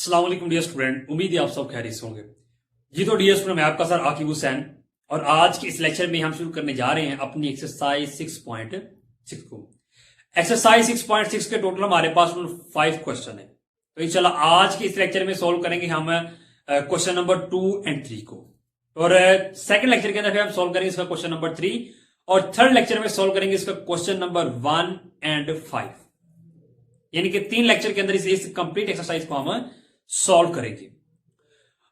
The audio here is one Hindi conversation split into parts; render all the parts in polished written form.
अस्सलाम वालेकुम डियर स्टूडेंट, उम्मीद है आप सब खैरियत से होंगे। जी तो डियर स्टूडेंट, मैं आपका सर आकिब हुसैन और आज के इस लेक्चर में हम शुरू करने जा रहे हैं अपनी एक्सरसाइज 6.6 को। एक्सरसाइज 6.6 के टोटल हमारे पास 5 क्वेश्चन है। तो इंशाल्लाह आज के इस लेक्चर में सॉल्व करेंगे हम क्वेश्चन नंबर 2 एंड 3 को, और सेकंड लेक्चर के अंदर फिर हम सॉल्व करेंगे इसका क्वेश्चन नंबर 3, और थर्ड लेक्चर में सॉल्व करेंगे इसका क्वेश्चन नंबर 1 एंड 5। यानी कि 3 लेक्चर के अंदर इस कंप्लीट एक्सरसाइज को हम सॉल्व करेंगे।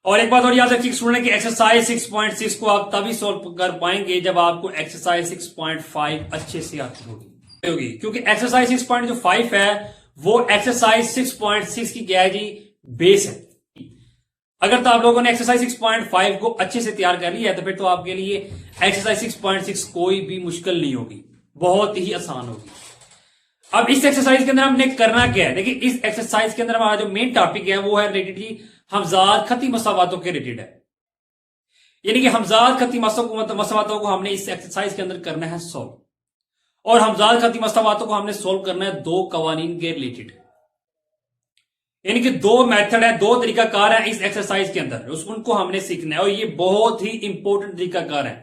और एक बात और याद रखिए स्टूडेंट कि एक्सरसाइज 6.6 को आप तभी सॉल्व कर पाएंगे जब आपको एक्सरसाइज 6.5 अच्छे से आती होगी, क्योंकि एक्सरसाइज 6.5 है वो एक्सरसाइज 6.6 की क्या है जी, बेस है। अगर तो आप लोगों ने एक्सरसाइज 6.5 को अच्छे से तैयार कर लिया है तो फिर तो आपके लिए एक्सरसाइज 6.6 कोई भी मुश्किल नहीं होगी, बहुत ही आसान होगी। अब इस एक्सरसाइज के अंदर हमने करना क्या है, देखिए इस एक्सरसाइज के अंदर हमारा जो मेन टॉपिक है वो है रिलेटेड जी हमजाद खती मसावातों के रिलेटेड है। यानी कि हमजाद खती मसावातों को हमने इस एक्सरसाइज के अंदर करना है सॉल्व, और हमजाद खती मसावातों को हमने सॉल्व करना है 2 कवानीन के रिलेटेड। यानी कि 2 मेथड है, 2 तरीकाकार है इस एक्सरसाइज के अंदर, उनको हमने सीखना है और ये बहुत ही इंपॉर्टेंट तरीकाकार है।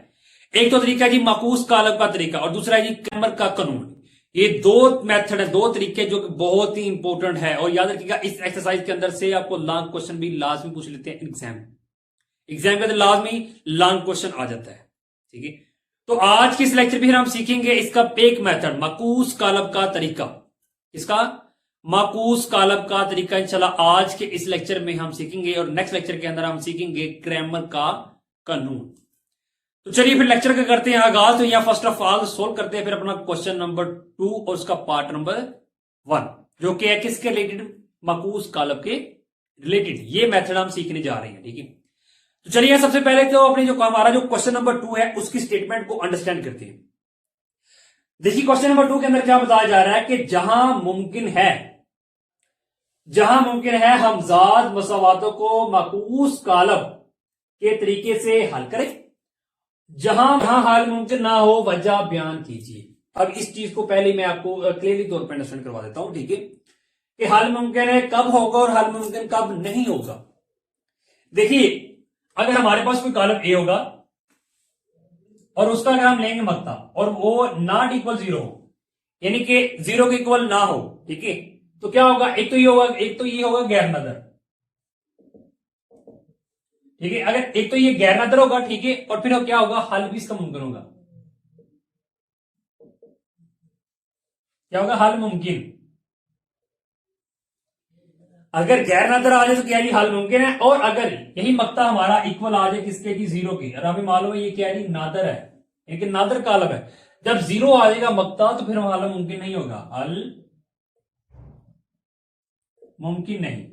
एक तो तरीका है जी माकूस कालब का तरीका और दूसरा है जी क्रैमर का कानून। ये 2 मेथड है, 2 तरीके जो कि बहुत ही इंपॉर्टेंट है। और याद रखिएगा इस एक्सरसाइज के अंदर से आपको लॉन्ग क्वेश्चन भी लाजमी पूछ लेते हैं एग्जाम के अंदर, लाजमी लॉन्ग क्वेश्चन आ जाता है। ठीक है, तो आज के इस लेक्चर में हम सीखेंगे इसका एक मेथड माकूस कालब का तरीका। इसका माकूस कालब का तरीका इंशाल्लाह आज के इस लेक्चर में हम सीखेंगे, और नेक्स्ट लेक्चर के अंदर हम सीखेंगे क्रैमर का कानून। तो चलिए फिर लेक्चर का करते हैं आगाज। तो यहां फर्स्ट ऑफ ऑल सोल्व करते हैं फिर अपना क्वेश्चन नंबर 2 और उसका पार्ट नंबर 1, जो कि है किसके रिलेटेड, माकूस कालब के रिलेटेड। ये मेथड हम सीखने जा रहे हैं। ठीक है, तो चलिए सबसे पहले तो अपने जो हमारा जो क्वेश्चन नंबर 2 है उसकी स्टेटमेंट को अंडरस्टैंड करते हैं। देखिए क्वेश्चन नंबर 2 के अंदर क्या बताया जा रहा है कि जहां मुमकिन है हमजाद मसावातों को माकूस कालब के तरीके से हल करें। जहां हल मुमकिन ना हो वजह बयान कीजिए। अब इस चीज को पहले मैं आपको क्लियरली तौर पर अंडरस्टैंड करवा देता हूं। ठीक है, कि हल मुमकिन है कब होगा और हल मुमकिन कब नहीं होगा। देखिए अगर हमारे पास कोई कॉलम ए होगा और उसका अगर हम लेंगे मक्ता और वो नॉट इक्वल 0 हो, यानी कि 0 के इक्वल ना हो, ठीक है, तो क्या होगा, एक तो ये होगा गैर नजर। ठीक है, अगर एक तो ये गैर नजर होगा, ठीक है, और फिर क्या होगा, हल भी इसका मुमकिन होगा। क्या होगा, हल मुमकिन। अगर गैर नजर आ जाए तो क्या जी, हल मुमकिन है। और अगर यही मक्ता हमारा इक्वल आ जाए किसके की, 0 की, और अभी मालूम है ये क्या है जी, नादर है, यानी कि नादर कालब है। जब 0 आ जाएगा मक्ता तो फिर हल मुमकिन नहीं होगा, हल मुमकिन नहीं।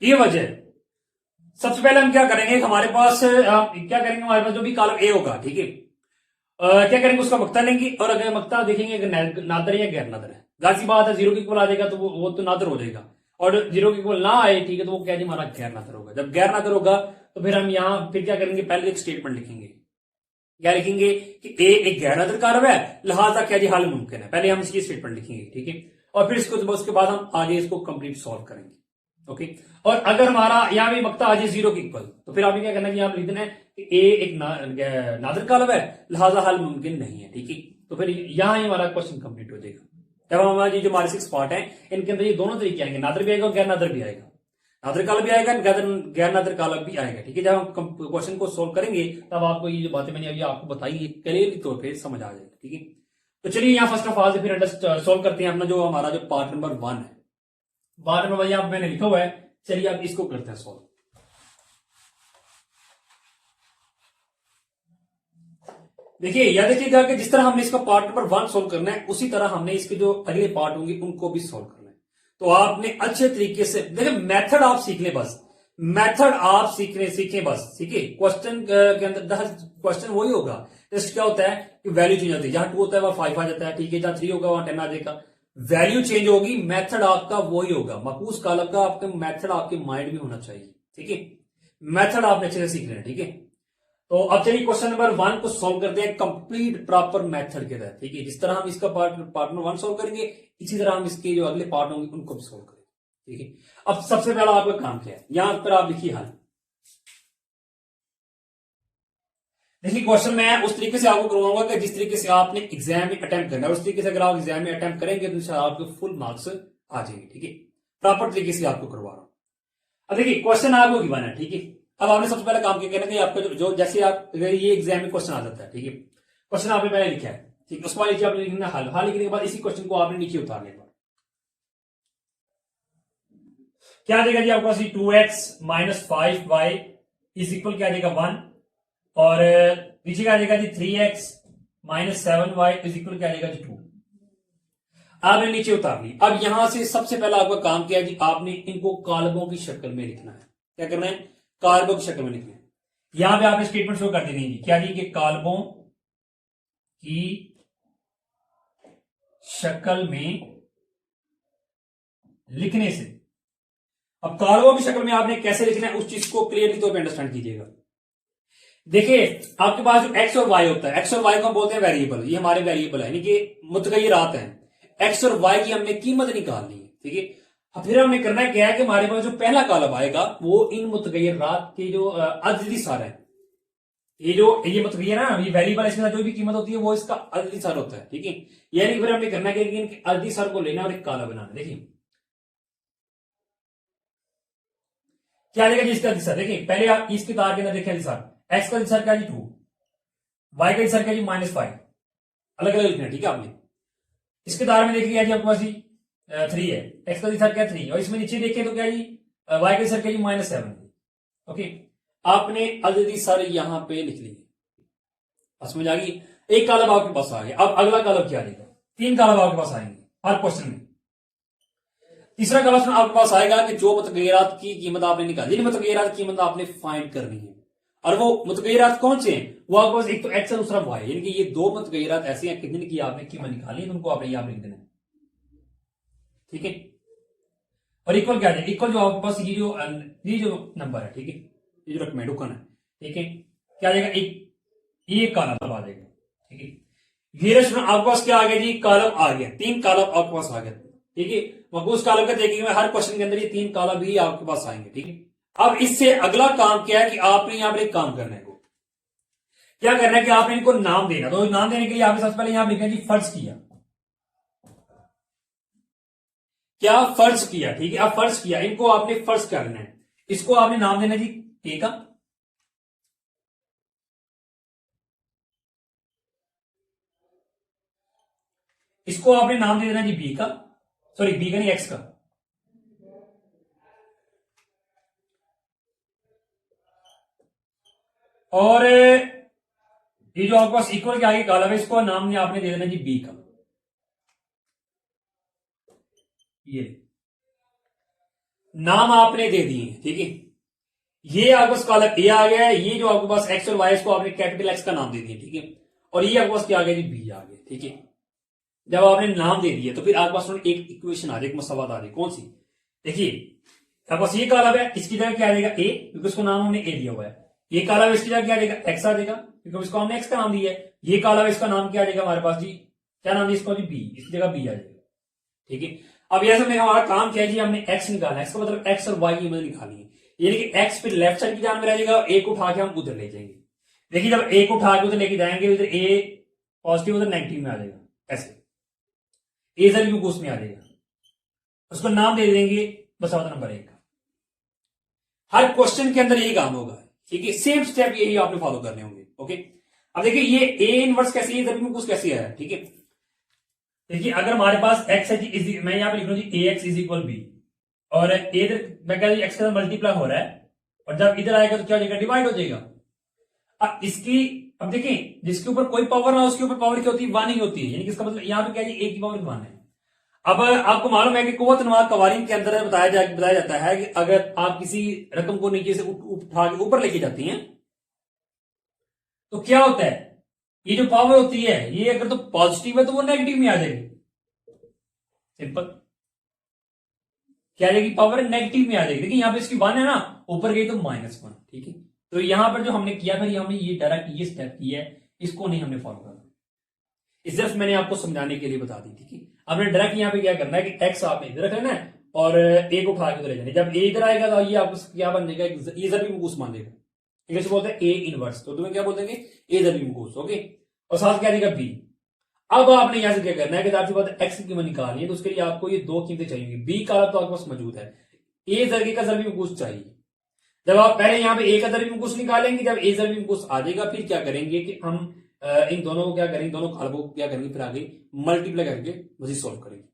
ये वजह। सबसे पहले हम क्या करेंगे, हमारे पास हमारे पास जो भी कॉलम ए होगा, ठीक है, क्या करेंगे, उसका मक्ता लेंगे, और अगर मक्ता देखेंगे अगर नादर या गैर नादर है, जाहिर सी बात है 0 के इक्वल आ जाएगा तो वो तो नादर हो जाएगा, और 0 के इक्वल ना आए, ठीक है, तो वो क्या जी हमारा गैर नादर होगा। जब गैर नादर होगा तो फिर हम यहां फिर क्या करेंगे, पहले एक स्टेटमेंट लिखेंगे। क्या लिखेंगे कि ए एक गैर नादर कारब है, लिहाजा क्या जी हल मुमकिन है। पहले हम इसकी स्टेटमेंट लिखेंगे, ठीक है, और फिर उसके बाद हम आगे इसको कंप्लीट सॉल्व करेंगे। ओके, और अगर हमारा यहां भी मक्ता आ जाए 0 के इक्वल, तो फिर आपने क्या करना है, आप लिख देना है कि ए एक नादर कालब है, लिहाजा हल मुमकिन नहीं है। ठीक है, तो फिर यहां ही हमारा क्वेश्चन कंप्लीट हो जाएगा। जब हमारे जो हमारे 6 पार्ट है इनके अंदर ये दोनों तरीके आएंगे, नादर भी आएगा और गैर नादर भी आएगा, नादर कालब भी आएगा, गैर नादर कालब भी आएगा। ठीक है, जब हम क्वेश्चन को सोल्व करेंगे तब आपको ये जो बातें मैंने अभी आपको बताई ये क्लियरली तौर पर समझ आ जाएगा। ठीक है, तो चलिए यहाँ फर्स्ट ऑफ ऑल से फिर सोल्व करते हैं अपना जो हमारा जो पार्ट नंबर 1 है। पार्ट नंबर 1 यहां मैंने लिखा हुआ है, चलिए अब इसको करते हैं सॉल्व। देखिए याद रखिएगा कि जिस तरह हमने इसका पार्ट नंबर 1 सोल्व करना है, उसी तरह हमने इसके जो अगले पार्ट होंगे उनको भी सोल्व करना है। तो आपने अच्छे तरीके से देखिए, मेथड आप सीख लें बस, मेथड आप सीखें बस। ठीक है, क्वेश्चन के अंदर क्वेश्चन वही होगा, जस्ट क्या होता है कि वैल्यू चेंज होती है, जहां 2 होता है वहां 5 आ जाता है, ठीक है, जहां 3 होगा वहां 10 आ जाएगा, वैल्यू चेंज होगी, मेथड आपका वही होगा। माकूस कालब का आपका मेथड आपके माइंड में होना चाहिए। ठीक है, मेथड आपने अच्छे से सीख लेना। ठीक है, तो अब चलिए क्वेश्चन नंबर 1 को सॉल्व करते हैं कंप्लीट प्रॉपर मेथड के तहत। ठीक है, जिस तरह हम इसका पार्ट नंबर 1 सॉल्व करेंगे, इसी तरह हम इसके जो अगले पार्ट होंगे उनको भी सॉल्व करेंगे। ठीक है, अब सबसे पहला आपका काम क्या है, यहां पर आप लिखिए हल। देखिए क्वेश्चन मैं उस तरीके से आपको करवाऊंगा कि जिस तरीके से आपने एग्जाम में अटेम्प्ट करना है, उस तरीके से अगर आप एग्जाम में अटेम्प्ट करेंगे तो इंशाल्लाह आपके फुल मार्क्स आ जाएंगे। ठीक है, प्रॉपर तरीके से आपको करवा रहा हूं। अब देखिए क्वेश्चन आपको गिवन है। ठीक है, अब आपने सबसे पहला काम क्या करना है, आपका जो जैसे आप ये एग्जाम में क्वेश्चन आ जाता है। ठीक है, क्वेश्चन आपने पहले लिखा है, ठीक है, उसके बाद नीचे आपने लिखना हल। हल लिखने के बाद इसी क्वेश्चन को आपने नीचे उतारने का क्या देगा जी आपको 2x minus 5y is equal क्या देगा 1, और नीचे क्या देगा जी 3x minus 7y is equal क्या देगा जी 2। आपने नीचे उतार ली। अब यहां से सबसे पहला आपका काम क्या है जी, आपने इनको कॉलमों की शक्ल में लिखना है। क्या करना है, कॉलमों की शक्ल में लिखना है। यहां पे आपने स्टेटमेंट शो कर देनी है क्या जी, कि कॉलमों की शक्ल में लिखने से। अब कॉलमों की शक्ल में आपने कैसे लिखना है उस चीज को क्लियरली तौर पे अंडरस्टैंड कीजिएगा। देखिए आपके पास जो एक्स और वाई होता है, एक्स और वाई को हम बोलते हैं वेरिएबल, ये हमारे वेरिएबल है, यानी कि मुतगय्यरात हैं। एक्स और वाई की हमने कीमत निकालनी है। ठीक है, फिर हमने करना क्या है कि हमारे पास जो पहला कॉलम आएगा वो इन मुतगय्यरात के जो अददी सार है, ये मुतगय्यर है ना, ये वेरिएबल, इसके साथ जो भी कीमत होती है वो इसका अददी सार होता है। ठीक है, यानी फिर हमने करना क्या, इनके अददी सार को लेना और एक कॉलम बनाना। देखिए क्या देगा जी इसका दिशा। देखिए पहले आप इसके तार के अंदर देखिए दिशा, एक्स का दिशा क्या जी 2, वाई का दिशा क्या जी -5, अलग अलग लिखना है। ठीक है, आपने इसके तार में देखिए जी आपके पास जी 3 है, एक्स का दिशा क्या 3, और इसमें नीचे देखें तो क्या जी वाई का दिशा क्या जी -7। ओके, आपने अददी सर यहां पे लिख लिए, समझ आ गई। एक कॉलम आपके पास आ गया। अब अगला कॉलम क्या आएगा, 3 कॉलम आपके पास आएंगे हर क्वेश्चन में। तीसरा क्वेश्चन आपके पास आएगा कि जो मुतगय्यरात की कीमत आपने निकाली, मुतगय्यरात की कीमत आपने फाइंड करनी है, और वो मुतगय्यरात कौन से हैं, वो आपके पास एक तो एक्स है दूसरा वाई, यानी कि ये दो मुतगय्यरात ऐसे हैं कि जिनकी आपने कीमत निकाली है, तो उनको आपने यहां लिख देना है। ठीक है, और इक्वल क्या है, इक्वल जो आपके पास ये जो नंबर है, ठीक है, ये जो रकम है टोकन है, ठीक है, क्या आ जाएगा, एक कॉलम आ जाएगा। ठीक है, ये रकम आपके पास क्या आ गया जी, कॉलम आ गया, 3 कॉलम आपके पास आ गया। ठीक है, उस कॉलम का देखेंगे हर क्वेश्चन के अंदर ये 3 कॉलम भी आपके पास आएंगे। ठीक है, अब इससे अगला काम क्या है कि आपने यहां पर एक काम करना है, क्या करना है कि आपने इनको नाम देना। तो नाम देने के लिए आपने सबसे पहले यहां लिखना है जी फर्ज किया, क्या फर्ज किया। ठीक है, अब फर्ज किया, इनको आपने फर्ज करना है, इसको आपने नाम देना जी ए का, इसको आपने नाम दे देना जी बी का, सॉरी बी का नहीं एक्स का, और ये जो आपके पास इक्वल के आगे कॉलम है इसको नाम आपने दे देना जी बी का। ये नाम आपने दे दिए। ठीक है, ये आपके पास कॉलम ए आ गया है, ये जो आपके पास एक्स और वाई इसको आपने कैपिटल एक्स का नाम दे दिया। ठीक है, और ये आपके पास क्या आ गया जी बी आ गया। ठीक है, जब आपने नाम दे दिया तो फिर आपके पास एक इक्वेशन आ जाए, एक मसवाद आ जाए, कौन सी, देखिए आपके पास ये कॉलम है, इसकी जगह क्या आ जाएगा ए, क्योंकि उसको नाम हमने ए दिया हुआ है। ये कॉलम इसकी जगह क्या आ जाएगा एक्स आ जाएगा, क्योंकि इसको हमने एक्स का नाम दिया है। ये कॉलम इसका नाम क्या आ जाएगा हमारे पास जी, क्या नाम है इसको जी बी, इसकी जगह बी आ जाएगा। ठीक है, अब यह सब हमारा काम क्या है जी, हमने एक्स निकालना है, इसका मतलब एक्स और वाई की मदद निकालनी है, यानी कि एक्स फिर लेफ्ट साइड की जान में रह जाएगा और ए को उठा के हम उधर ले जाएंगे। देखिए जब ए को उठा के उधर लेके जाएंगे, उधर ए पॉजिटिव उधर नेगेटिव में आ जाएगा, ऐसे ए सर भी उसमें आ जाएगा, उसको नाम दे देंगे मसवादा नंबर 1। हर क्वेश्चन के अंदर यही काम होगा। ठीक है, सेम स्टेप यही आपने फॉलो करने होंगे। ओके, अब देखिए ये ए इनवर्स कैसे है, जब कुछ कैसे आया। ठीक है, देखिए अगर हमारे पास एक्स है, मैं यहां पे लिख रहा हूं जी ए एक्स इज इक्वल बी, और इधर मैं कह एक्स का मल्टीप्लाई हो रहा है, और जब इधर आएगा तो क्या हो जाएगा, डिवाइड हो जाएगा। अब इसकी, अब देखिए जिसके ऊपर कोई पावर ना हो उसके ऊपर पावर क्या होती है, 1 ही होती है, यानी कि इसका मतलब यहां पे क्या है, ए की पावर 1 है। अब आपको मालूम है कि कुव्वत नवा कवारीन के अंदर बताया जाता है कि अगर आप किसी रकम को नीचे से उठा के ऊपर लेके जाती हैं तो क्या होता है, ये जो पावर होती है ये अगर तो पॉजिटिव है तो वो नेगेटिव में आ जाएगी, सिंपल, क्या आ जाएगी, पावर नेगेटिव में आ जाएगी। देखिए यहां पे इसकी 1 है ना, ऊपर गई तो -1। ठीक है, तो यहां पर जो हमने किया था, ये हमने ये डायरेक्ट ये स्टेप किया है, इसको नहीं हमने फॉलो करना। इस सिर्फ मैंने आपको समझाने के लिए बता दी थी कि आपने डायरेक्ट यहाँ पे क्या करना है कि एक्स आपने इधर रखना है और ए को उठा के उधर ले जाना है। जब ए इधर आएगा तो ये आपको क्या बन जाएगा, ये जरूरी मुकूस मान लेगा। इंग्लिश बोलते हैं ए इनवर्स, तो तुम्हें क्या बोल देंगे, ए जरूरी मुकूस। ओके, और साथ क्या देगा बी। अब आपने यहां से क्या करना है कि आपके पास एक्स की कीमत निकालनी है, तो उसके लिए आपको ये दो कीमतें चाहिए। बी का तो आपके पास मौजूद है, ए जरगे का जरूरी मुकूस चाहिए। जब आप पहले यहाँ पे ए का जरूरी मुकूस निकालेंगे, जब ए जरूरी मुकूस आ जाएगा, फिर क्या करेंगे कि हम इन दोनों को क्या करेंगे, दोनों कालबों को क्या करेंगे, फिर आगे मल्टीप्लाई करके मजीद सॉल्व करेंगे।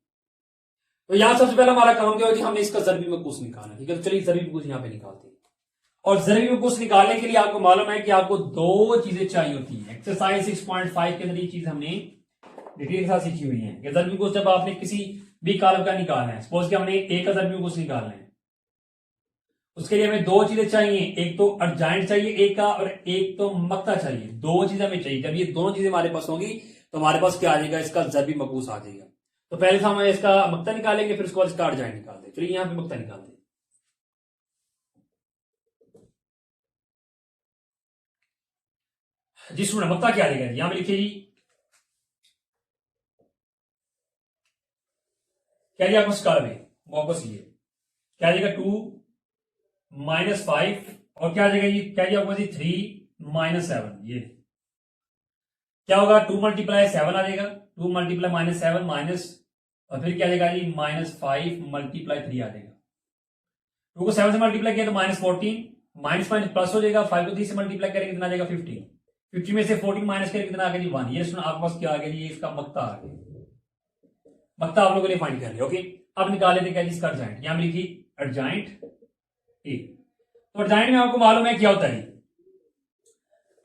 तो यहां सबसे पहला हमारा काम क्या होगा कि हमने इसका जरूरी मुकूस निकालना है। ठीक है, तो चलिए जरूरी मुकूस यहाँ पे निकालते हैं। और जरूरी मुकूस निकालने के लिए आपको मालूम है कि आपको दो चीजें चाहिए होती है। एक्सरसाइज 6.5 के अंदर ये चीज हमने डिटेल के साथ सीखी हुई है कि जरूरी मुकूस जब आपने किसी भी कालम का निकालना है, सपोज कि हमने ए का जरूरी मुकूस निकालना है, उसके लिए हमें दो चीजें चाहिए। एक तो अर्जाइंट चाहिए ए का, और एक तो मक्ता चाहिए। दो चीजें हमें चाहिए। जब ये दोनों चीजें हमारे पास होंगी तो हमारे पास क्या आ जाएगा, इसका जरबी मकबूस आ जाएगा। तो पहले से हम इसका मक्ता निकालेंगे, फिर उसके बाद इसका अर्जाइंट निकालते हैं। चलिए यहां पे मक्ता निकालते हैं। जी सुना, मक्ता क्या आ जाएगा, यहां पे लिखिए जी, क्या जी आपको स्कार में वापस ये क्या आ जाएगा 2 -5, और क्या आ जाएगा ये, क्या जी आपको 3 -7। ये क्या होगा, 2 × 7 आ जाएगा, 2 × -7 माइनस, और फिर क्या आ जाएगा जी -5 × 3 आ जाएगा। 2 को 7 से मल्टीप्लाई किया तो -14, माइनस माइनस प्लस हो जाएगा। 5 को 3 से मल्टीप्लाई करेंगे कितना आ जाएगा 15, 50 में से 14 माइनस करेंगे कितना आ गया जी 1। ये सुना आपके पास क्या आ गया जी, इसका मक्ता आ गया। मक्ता आप लोगों ने फाइंड कर लिया। ओके, अब निकाल लेते क्या जी इसका अर्जाइंट। यहां लिखिए अर्जाइंट ए। तो अर्जाइंट में आपको मालूम है क्या होता है,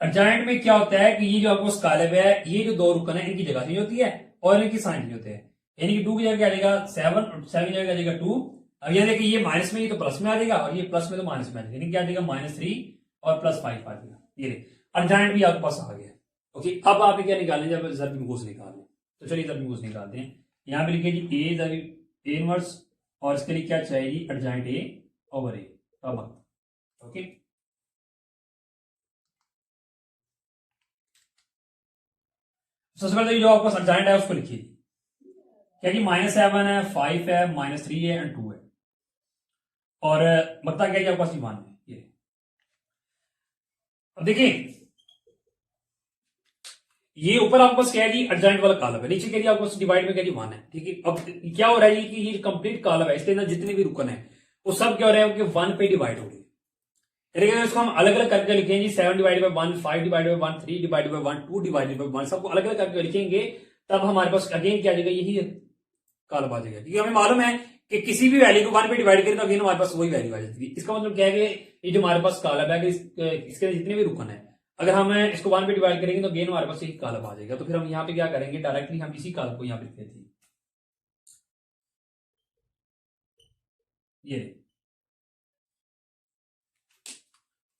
अर्जाइंट में क्या होता है कि ये जो आपको स्कालब है, ये जो दो रुकन है इनकी जगह चेंज होती है और इनकी साइन चेंज होते हैं। यानी कि 2 की जगह क्या आ जाएगा 7, और 7 की जगह आ जाएगा 2। अब ये देखिए, ये माइनस में, ये तो प्लस में आ जाएगा, और ये प्लस में तो माइनस में आ जाएगा। यानी क्या आ जाएगा -3 और +5 आ जाएगा। ये अर्जाइंट भी आपके पास आ गया। ओके, अब आप क्या निकालें, जब जरबी मुकूस निकालें, तो चलिए जरबी मुकूस निकालते हैं। यहां पे लिखिए जी ए जरबी ए इनवर्स, और इसके लिए क्या चाहिए जी अर्जाइंट ए ओवर ए। ओके, सबसे पहले जो आपका अर्जाइंट है उसको लिखिए, क्या कि -7 है, 5 है, -3 है एंड 2 है, और मक्ता क्या है आपके पास 1 है। ये अब देखिए, ये ऊपर आपके पास क्या है जी अर्जाइंट वाला कॉलम है, नीचे क्या जी आपके पास डिवाइड में क्या जी 1 है। ठीक है, अब क्या हो रहा है कि ये कंप्लीट कॉलम है, इसके अंदर जितने भी रुकन है वो सब क्या हो रहा है कि 1 पे डिवाइड हो रही है। यानी इसको हम अलग अलग करके लिखेंगे, 7 divide by 1, 5 divide by 1, 3 divide by 1, 2 divide by 1, सबको अलग अलग करके लिखेंगे, तब हमारे पास अगेन क्या आ जाएगा, यही कॉलम आ जाएगा। क्योंकि हमें मालूम है कि किसी भी वैल्यू को 1 पे डिवाइड करें तो अगेन हमारे पास वही वैल्यू आ जाती है। इसका मतलब क्या है कि ये जो हमारे पास कॉलम है, इसके जितने भी रुकन है, अगर हम इसको 1 पे डिवाइड करेंगे तो अगेन हमारे पास यही कॉलम आ जाएगा। तो फिर हम यहाँ पे क्या करेंगे, डायरेक्टली हम इसी कॉलम को यहाँ पे लिख देते हैं। ये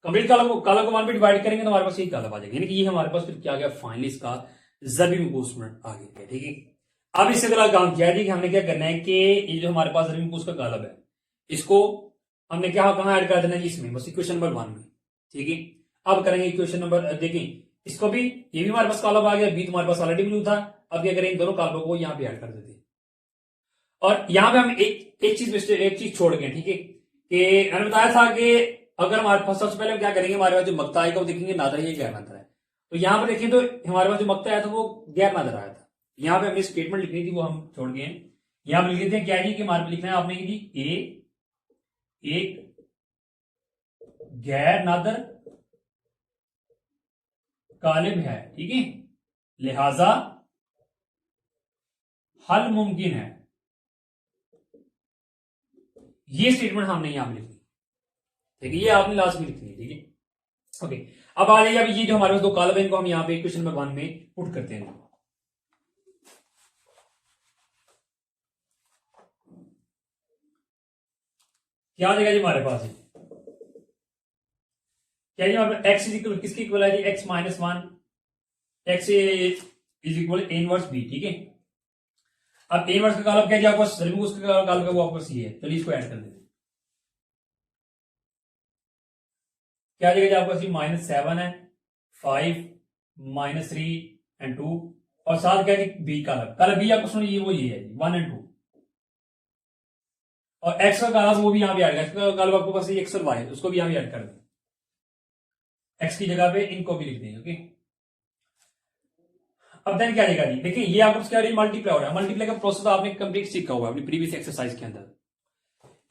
कंप्लीट कॉलम को 1 पे डिवाइड करेंगे तो हमारे पास यही कॉलम आ जाएगा। यानी कि ये हमारे पास फिर क्या आ गया, फाइनली इसका जरबी मुकूस आ गया। ठीक है, अब इससे अगला काम किया है कि हमने क्या करना है कि ये जो हमारे पास जरबी मुकूस का कॉलम है, इसको हमने क्या कहां ऐड कर देना है, इसमें बस इक्वेशन नंबर 1 में। ठीक है, अब करेंगे इक्वेशन नंबर, देखिए इसको भी, ये भी हमारे पास कॉलम आ गया, बी तुम्हारे पास ऑलरेडी मौजूद था। अब क्या करेंगे, दोनों कॉलमों को यहाँ पे ऐड कर देते हैं। और यहां पे हम एक चीज छोड़ गए। ठीक है, कि मैंने बताया था कि अगर हमारे पास सबसे पहले हम क्या करेंगे, हमारे पास जो मक्ता आएगा वो देखेंगे नादर है या गैर नादर है। तो यहां पर देखें तो हमारे पास जो मक्ता आया था वो गैर नादर आया था। यहां पे हमने स्टेटमेंट लिखनी थी, वो हम छोड़ गए। यहां पर लिख देते हैं क्या जी कि हमारे पे लिखना है आपने कि ए एक गैर नादर कालिब है। ठीक है, लिहाजा हल मुमकिन है। ये स्टेटमेंट हमने यहां पर लिखनी। ठीक है, ये आपने लास्ट में लिखनी है। ठीक है, ओके, अब आ जाइए, अब ये जो हमारे पास दो कॉलम है इनको हम यहां पे क्वेश्चन नंबर 1 में पुट करते हैं। क्या आ जाएगा जी हमारे पास, क्या जी हमारे पास एक्स इज इक्वल किसकी इक्वल है जी, x -1, x is equal A inverse B. ठीक है, अब ए इनवर्स का कॉलम क्या है आपको, उसका कॉलम का वो आपको सी है। चलिए इसको ऐड कर देते हैं। क्या आ जाएगा जी आपके पास -7 है, 5 -3 एंड 2 और साथ क्या है बी का अलग बी आपको सुनिए वो ये है 1 एंड 2 और एक्स का काला वो भी यहाँ पे ऐड कर काला आपको पास एक्स और वाई उसको भी यहाँ पे ऐड कर दें, एक्स की जगह पे इनको भी लिख दें। ओके अब देन क्या आएगा जी देखिए ये आपको क्या मल्टीप्लाई हो रहा है, मल्टीप्लाई का प्रोसेस आपने कंप्लीट सीखा हुआ अपनी प्रीवियस एक्सरसाइज के अंदर।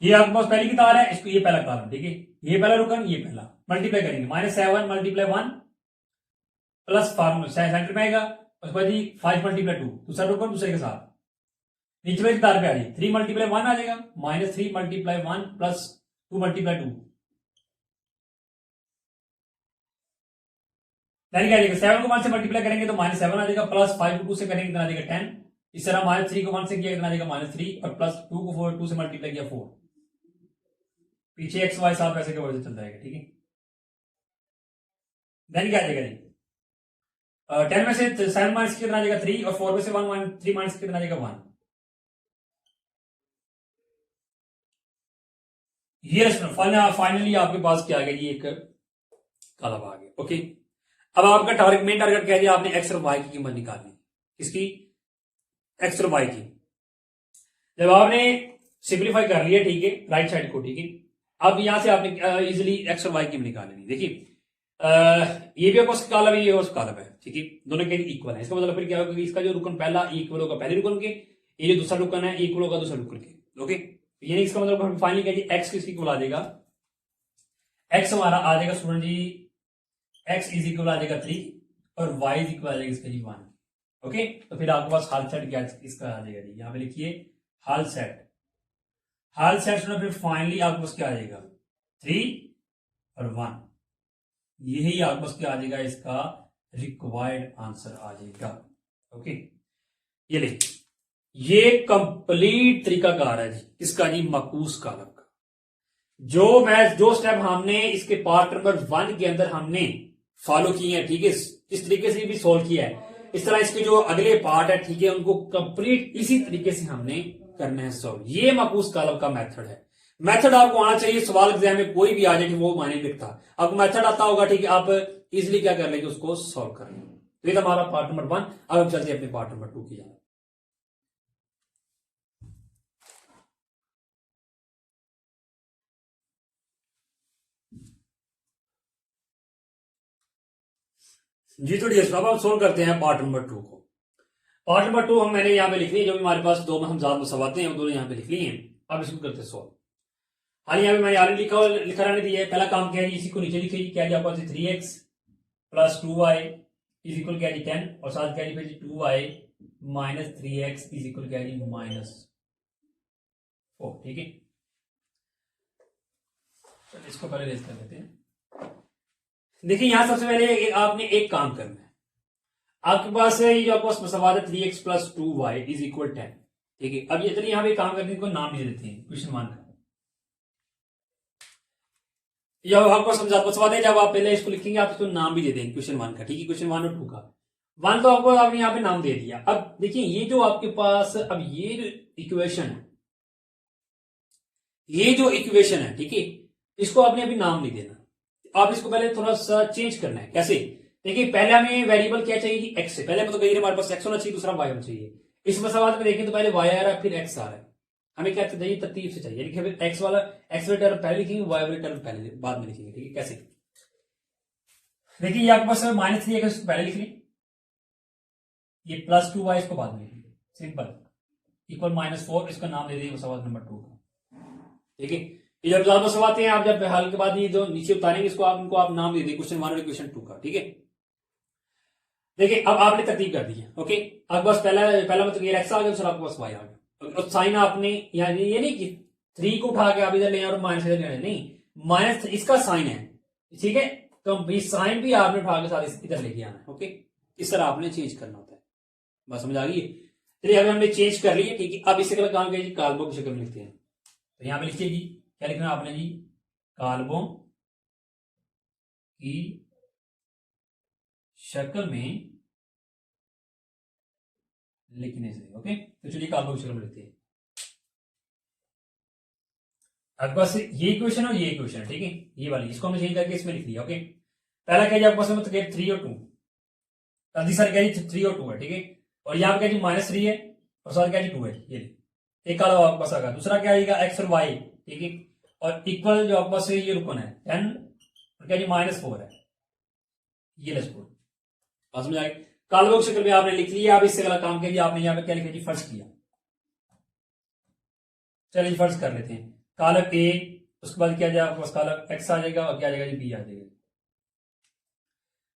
ये आपके पास पहली की तार है, इसको ये पहला कॉलम ठीक है, ये पहला रुकन ये पहला मल्टीप्लाई करेंगे -7 मल्टीप्लाई 1 प्लस फार्मूला सेंटर में आएगा उसके बाद जी 5 मल्टीप्लाई 2 दूसरा रुकन दूसरे के साथ नीचे वाली तार पे आ जाएगी 3 मल्टीप्लाई 1 आ जाएगा -3 मल्टीप्लाई 1 प्लस 2 मल्टीप्लाई 2 यानी क्या आ जाएगा 7 को 1 से मल्टीप्लाई करेंगे तो -7 आ जाएगा प्लस 5 को 2 से करेंगे तो आ जाएगा 10 इस तरह -3 को 1 से किया कितना आ जाएगा -3 और प्लस 2 को 2 से मल्टीप्लाई किया 4 पीछे एक्स वाई साथ ऐसे के वजह से चल जाएगा ठीक है। देन क्या आ जाएगा जी 10 में से 7 माइनस कितना आ जाएगा 3 और 4 में से 3 माइनस कितना आ जाएगा 1 ये फाइनली आपके पास क्या आ गया जी एक कॉलम आ गया। ओके अब आपका टारगेट मेन टारगेट क्या है जी आपने एक्स और वाई की कीमत निकालनी, किसकी एक्स और वाई की। जब आपने सिंप्लीफाई कर लिया ठीक है राइट साइड को ठीक है, अब यहां से आपने इजिली एक्स और वाई की निकालनी। देखिए ये भी आपको कॉलम है ये उस कॉलम है ठीक है, दोनों के इक्वल है, इसका मतलब फिर क्या होगा कि इसका जो रुकन पहला इक्वल होगा पहले रुकन के, ये जो दूसरा रुकन है इक्वल होगा दूसरा रुकन के। ओके यानी इसका मतलब फाइनली क्या एक्स किसकी इक्वल आ जाएगा, एक्स हमारा आ जाएगा स्टूडेंट जी एक्स इज इक्वल आ जाएगा 3 और वाई इज इक्वल आ जाएगा इसका जी 1। ओके तो फिर आपके पास हाल सेट क्या इसका आ जाएगा जी, यहां पे लिखिए हाल सेट सुना, फिर फाइनली आपके पास क्या आ जाएगा 3 और 1, यही आपके पास क्या आ जाएगा इसका रिक्वायर्ड आंसर आ जाएगा। ओके ये ले ये कंप्लीट तरीकाकार है जी इसका जी मकूस कॉलम का, जो स्टेप हमने इसके पार्ट नंबर 1 के अंदर हमने फॉलो किए हैं ठीक है, इस तरीके से भी सोल्व किया है, इस तरह इसके जो अगले पार्ट है ठीक है उनको कंप्लीट इसी तरीके से हमने करना है सॉल्व। ये मकूस कॉलम का मेथड है, मेथड आपको आना चाहिए, सवाल एग्जाम में कोई भी आ जाए वो माने लिखता, आपको मेथड आता होगा ठीक है आप इजिली क्या कर लेंगे उसको सॉल्व कर लेंगे। तो ये हमारा पार्ट नंबर 1, अब हम चलते हैं अपने पार्ट नंबर 2 की जाए। जी तो डियर अब हम सोल्व करते हैं पार्ट नंबर 2 को। पार्ट नंबर 2 हम मैंने यहाँ पे लिख ली जो भी हमारे पास दो में हम ज्यादा सवाते हैं वो दोनों यहाँ पे लिख ली हैं, अब इसको करते हैं सोल्व। हाल यहाँ पे मैंने ऑलरेडी लिखा रहने दिया है, पहला काम क्या है इसी को नीचे लिखिए क्या आपको 3x plus 2y is equal क्या है 10 और साथ क्या है फिर 2y minus 3x is equal क्या है -4 ठीक है। इसको पहले रेज कर लेते हैं। देखिए यहां सबसे पहले आपने एक काम करना है, आपके पास ये जो आपको सवाल है 3x plus 2y is equal 10 ठीक है। अब ये चलिए यहां पे काम करते हैं, इनको नाम दे देते हैं क्वेश्चन 1 का, या आपको समझा सवाल है जब आप पहले इसको लिखेंगे आप इसको नाम भी दे देंगे क्वेश्चन 1 का ठीक है, क्वेश्चन 1 और 2 का 1 तो आपको आपने यहाँ पे नाम दे दिया। अब देखिए ये जो आपके पास अब ये जो इक्वेशन है ठीक है, इसको आपने अभी नाम नहीं देना, आप इसको पहले थोड़ा सा चेंज करना है। कैसे देखिए पहले हमें वेरिएबल क्या चाहिए कि एक्स से, पहले मतलब कहिए हमारे पास एक्स होना चाहिए दूसरा वाई होना चाहिए, इस सवाल में देखें तो पहले वाई आ रहा है फिर एक्स आ रहा है, हमें क्या चाहिए तरतीब से चाहिए, लिखिए फिर एक्स वाला एक्स वाले टर्म पहले लिखेंगे वाई वाले टर्म पहले बाद में लिखेंगे ठीक है। कैसे देखिए ये आपके पास -3 है इसको पहले लिख लें, ये +2y इसको बाद में लिख लें, सिंपल इक्वल -4 इसका नाम दे देंगे सवाल नंबर 2 का ठीक है। ये जब ज्यादा सवाल आते हैं आप जब हल के बाद ये जो नीचे उतारेंगे इसको आप इनको आप नाम दे देंगे क्वेश्चन 1 और क्वेश्चन 2 का ठीक है। देखिए अब आपने तरतीब कर दी है। ओके आपके पास पहला मतलब ये एक्स आ गया दूसरा आपके पास वाई आ गया, और साइन आपने यहाँ ये नहीं कि 3 को उठा के आप इधर ले और माइनस इधर ले, नहीं माइनस इसका साइन है ठीक है, तो ये साइन भी आपने उठा के साथ इधर लेके आना है। ओके इस तरह आपने चेंज करना होता है, बस समझ आ गई। चलिए अभी हमने चेंज कर लिया ठीक है, अब इससे अगला काम किया काल्बो की शक्ल में लिखते हैं, तो यहां पे लिखिए जी क्या लिखना आपने जी काल्बों की शक्ल में लिखने से। ओके तो चलिए काल्बों की शक्ल में लिखते हैं। आपके पास ये इक्वेशन और ये इक्वेशन है, ठीक है, ये वाली, इसको हमने चेंज करके इसमें लिख दिया। ओके, पहला क्या जी आपके पास में, तो 3 और 2, तीसरा क्या जी 3 और 2 है, ठीक है, और यहाँ पे क्या जी -3 है और साथ क्या जी 2 है, ये एक काला आपके पास आएगा। दूसरा क्या आएगा x और y, ठीक है, और इक्वल जो आपके पास ये रुकन है 10 और क्या जी -4 है, ये लेस 4। आज समझ आएगा, कालबोक शक्ल में आपने लिख लिया। अब इससे अगला काम कीजिए, आपने यहाँ पे क्या लिखा जी, फर्ज किया। चलिए फर्ज कर लेते हैं, कालक ए, उसके बाद क्या जाएगा आपके पास, कालक एक्स आ जाएगा और क्या आ जाएगा जी, बी आ जाएगा।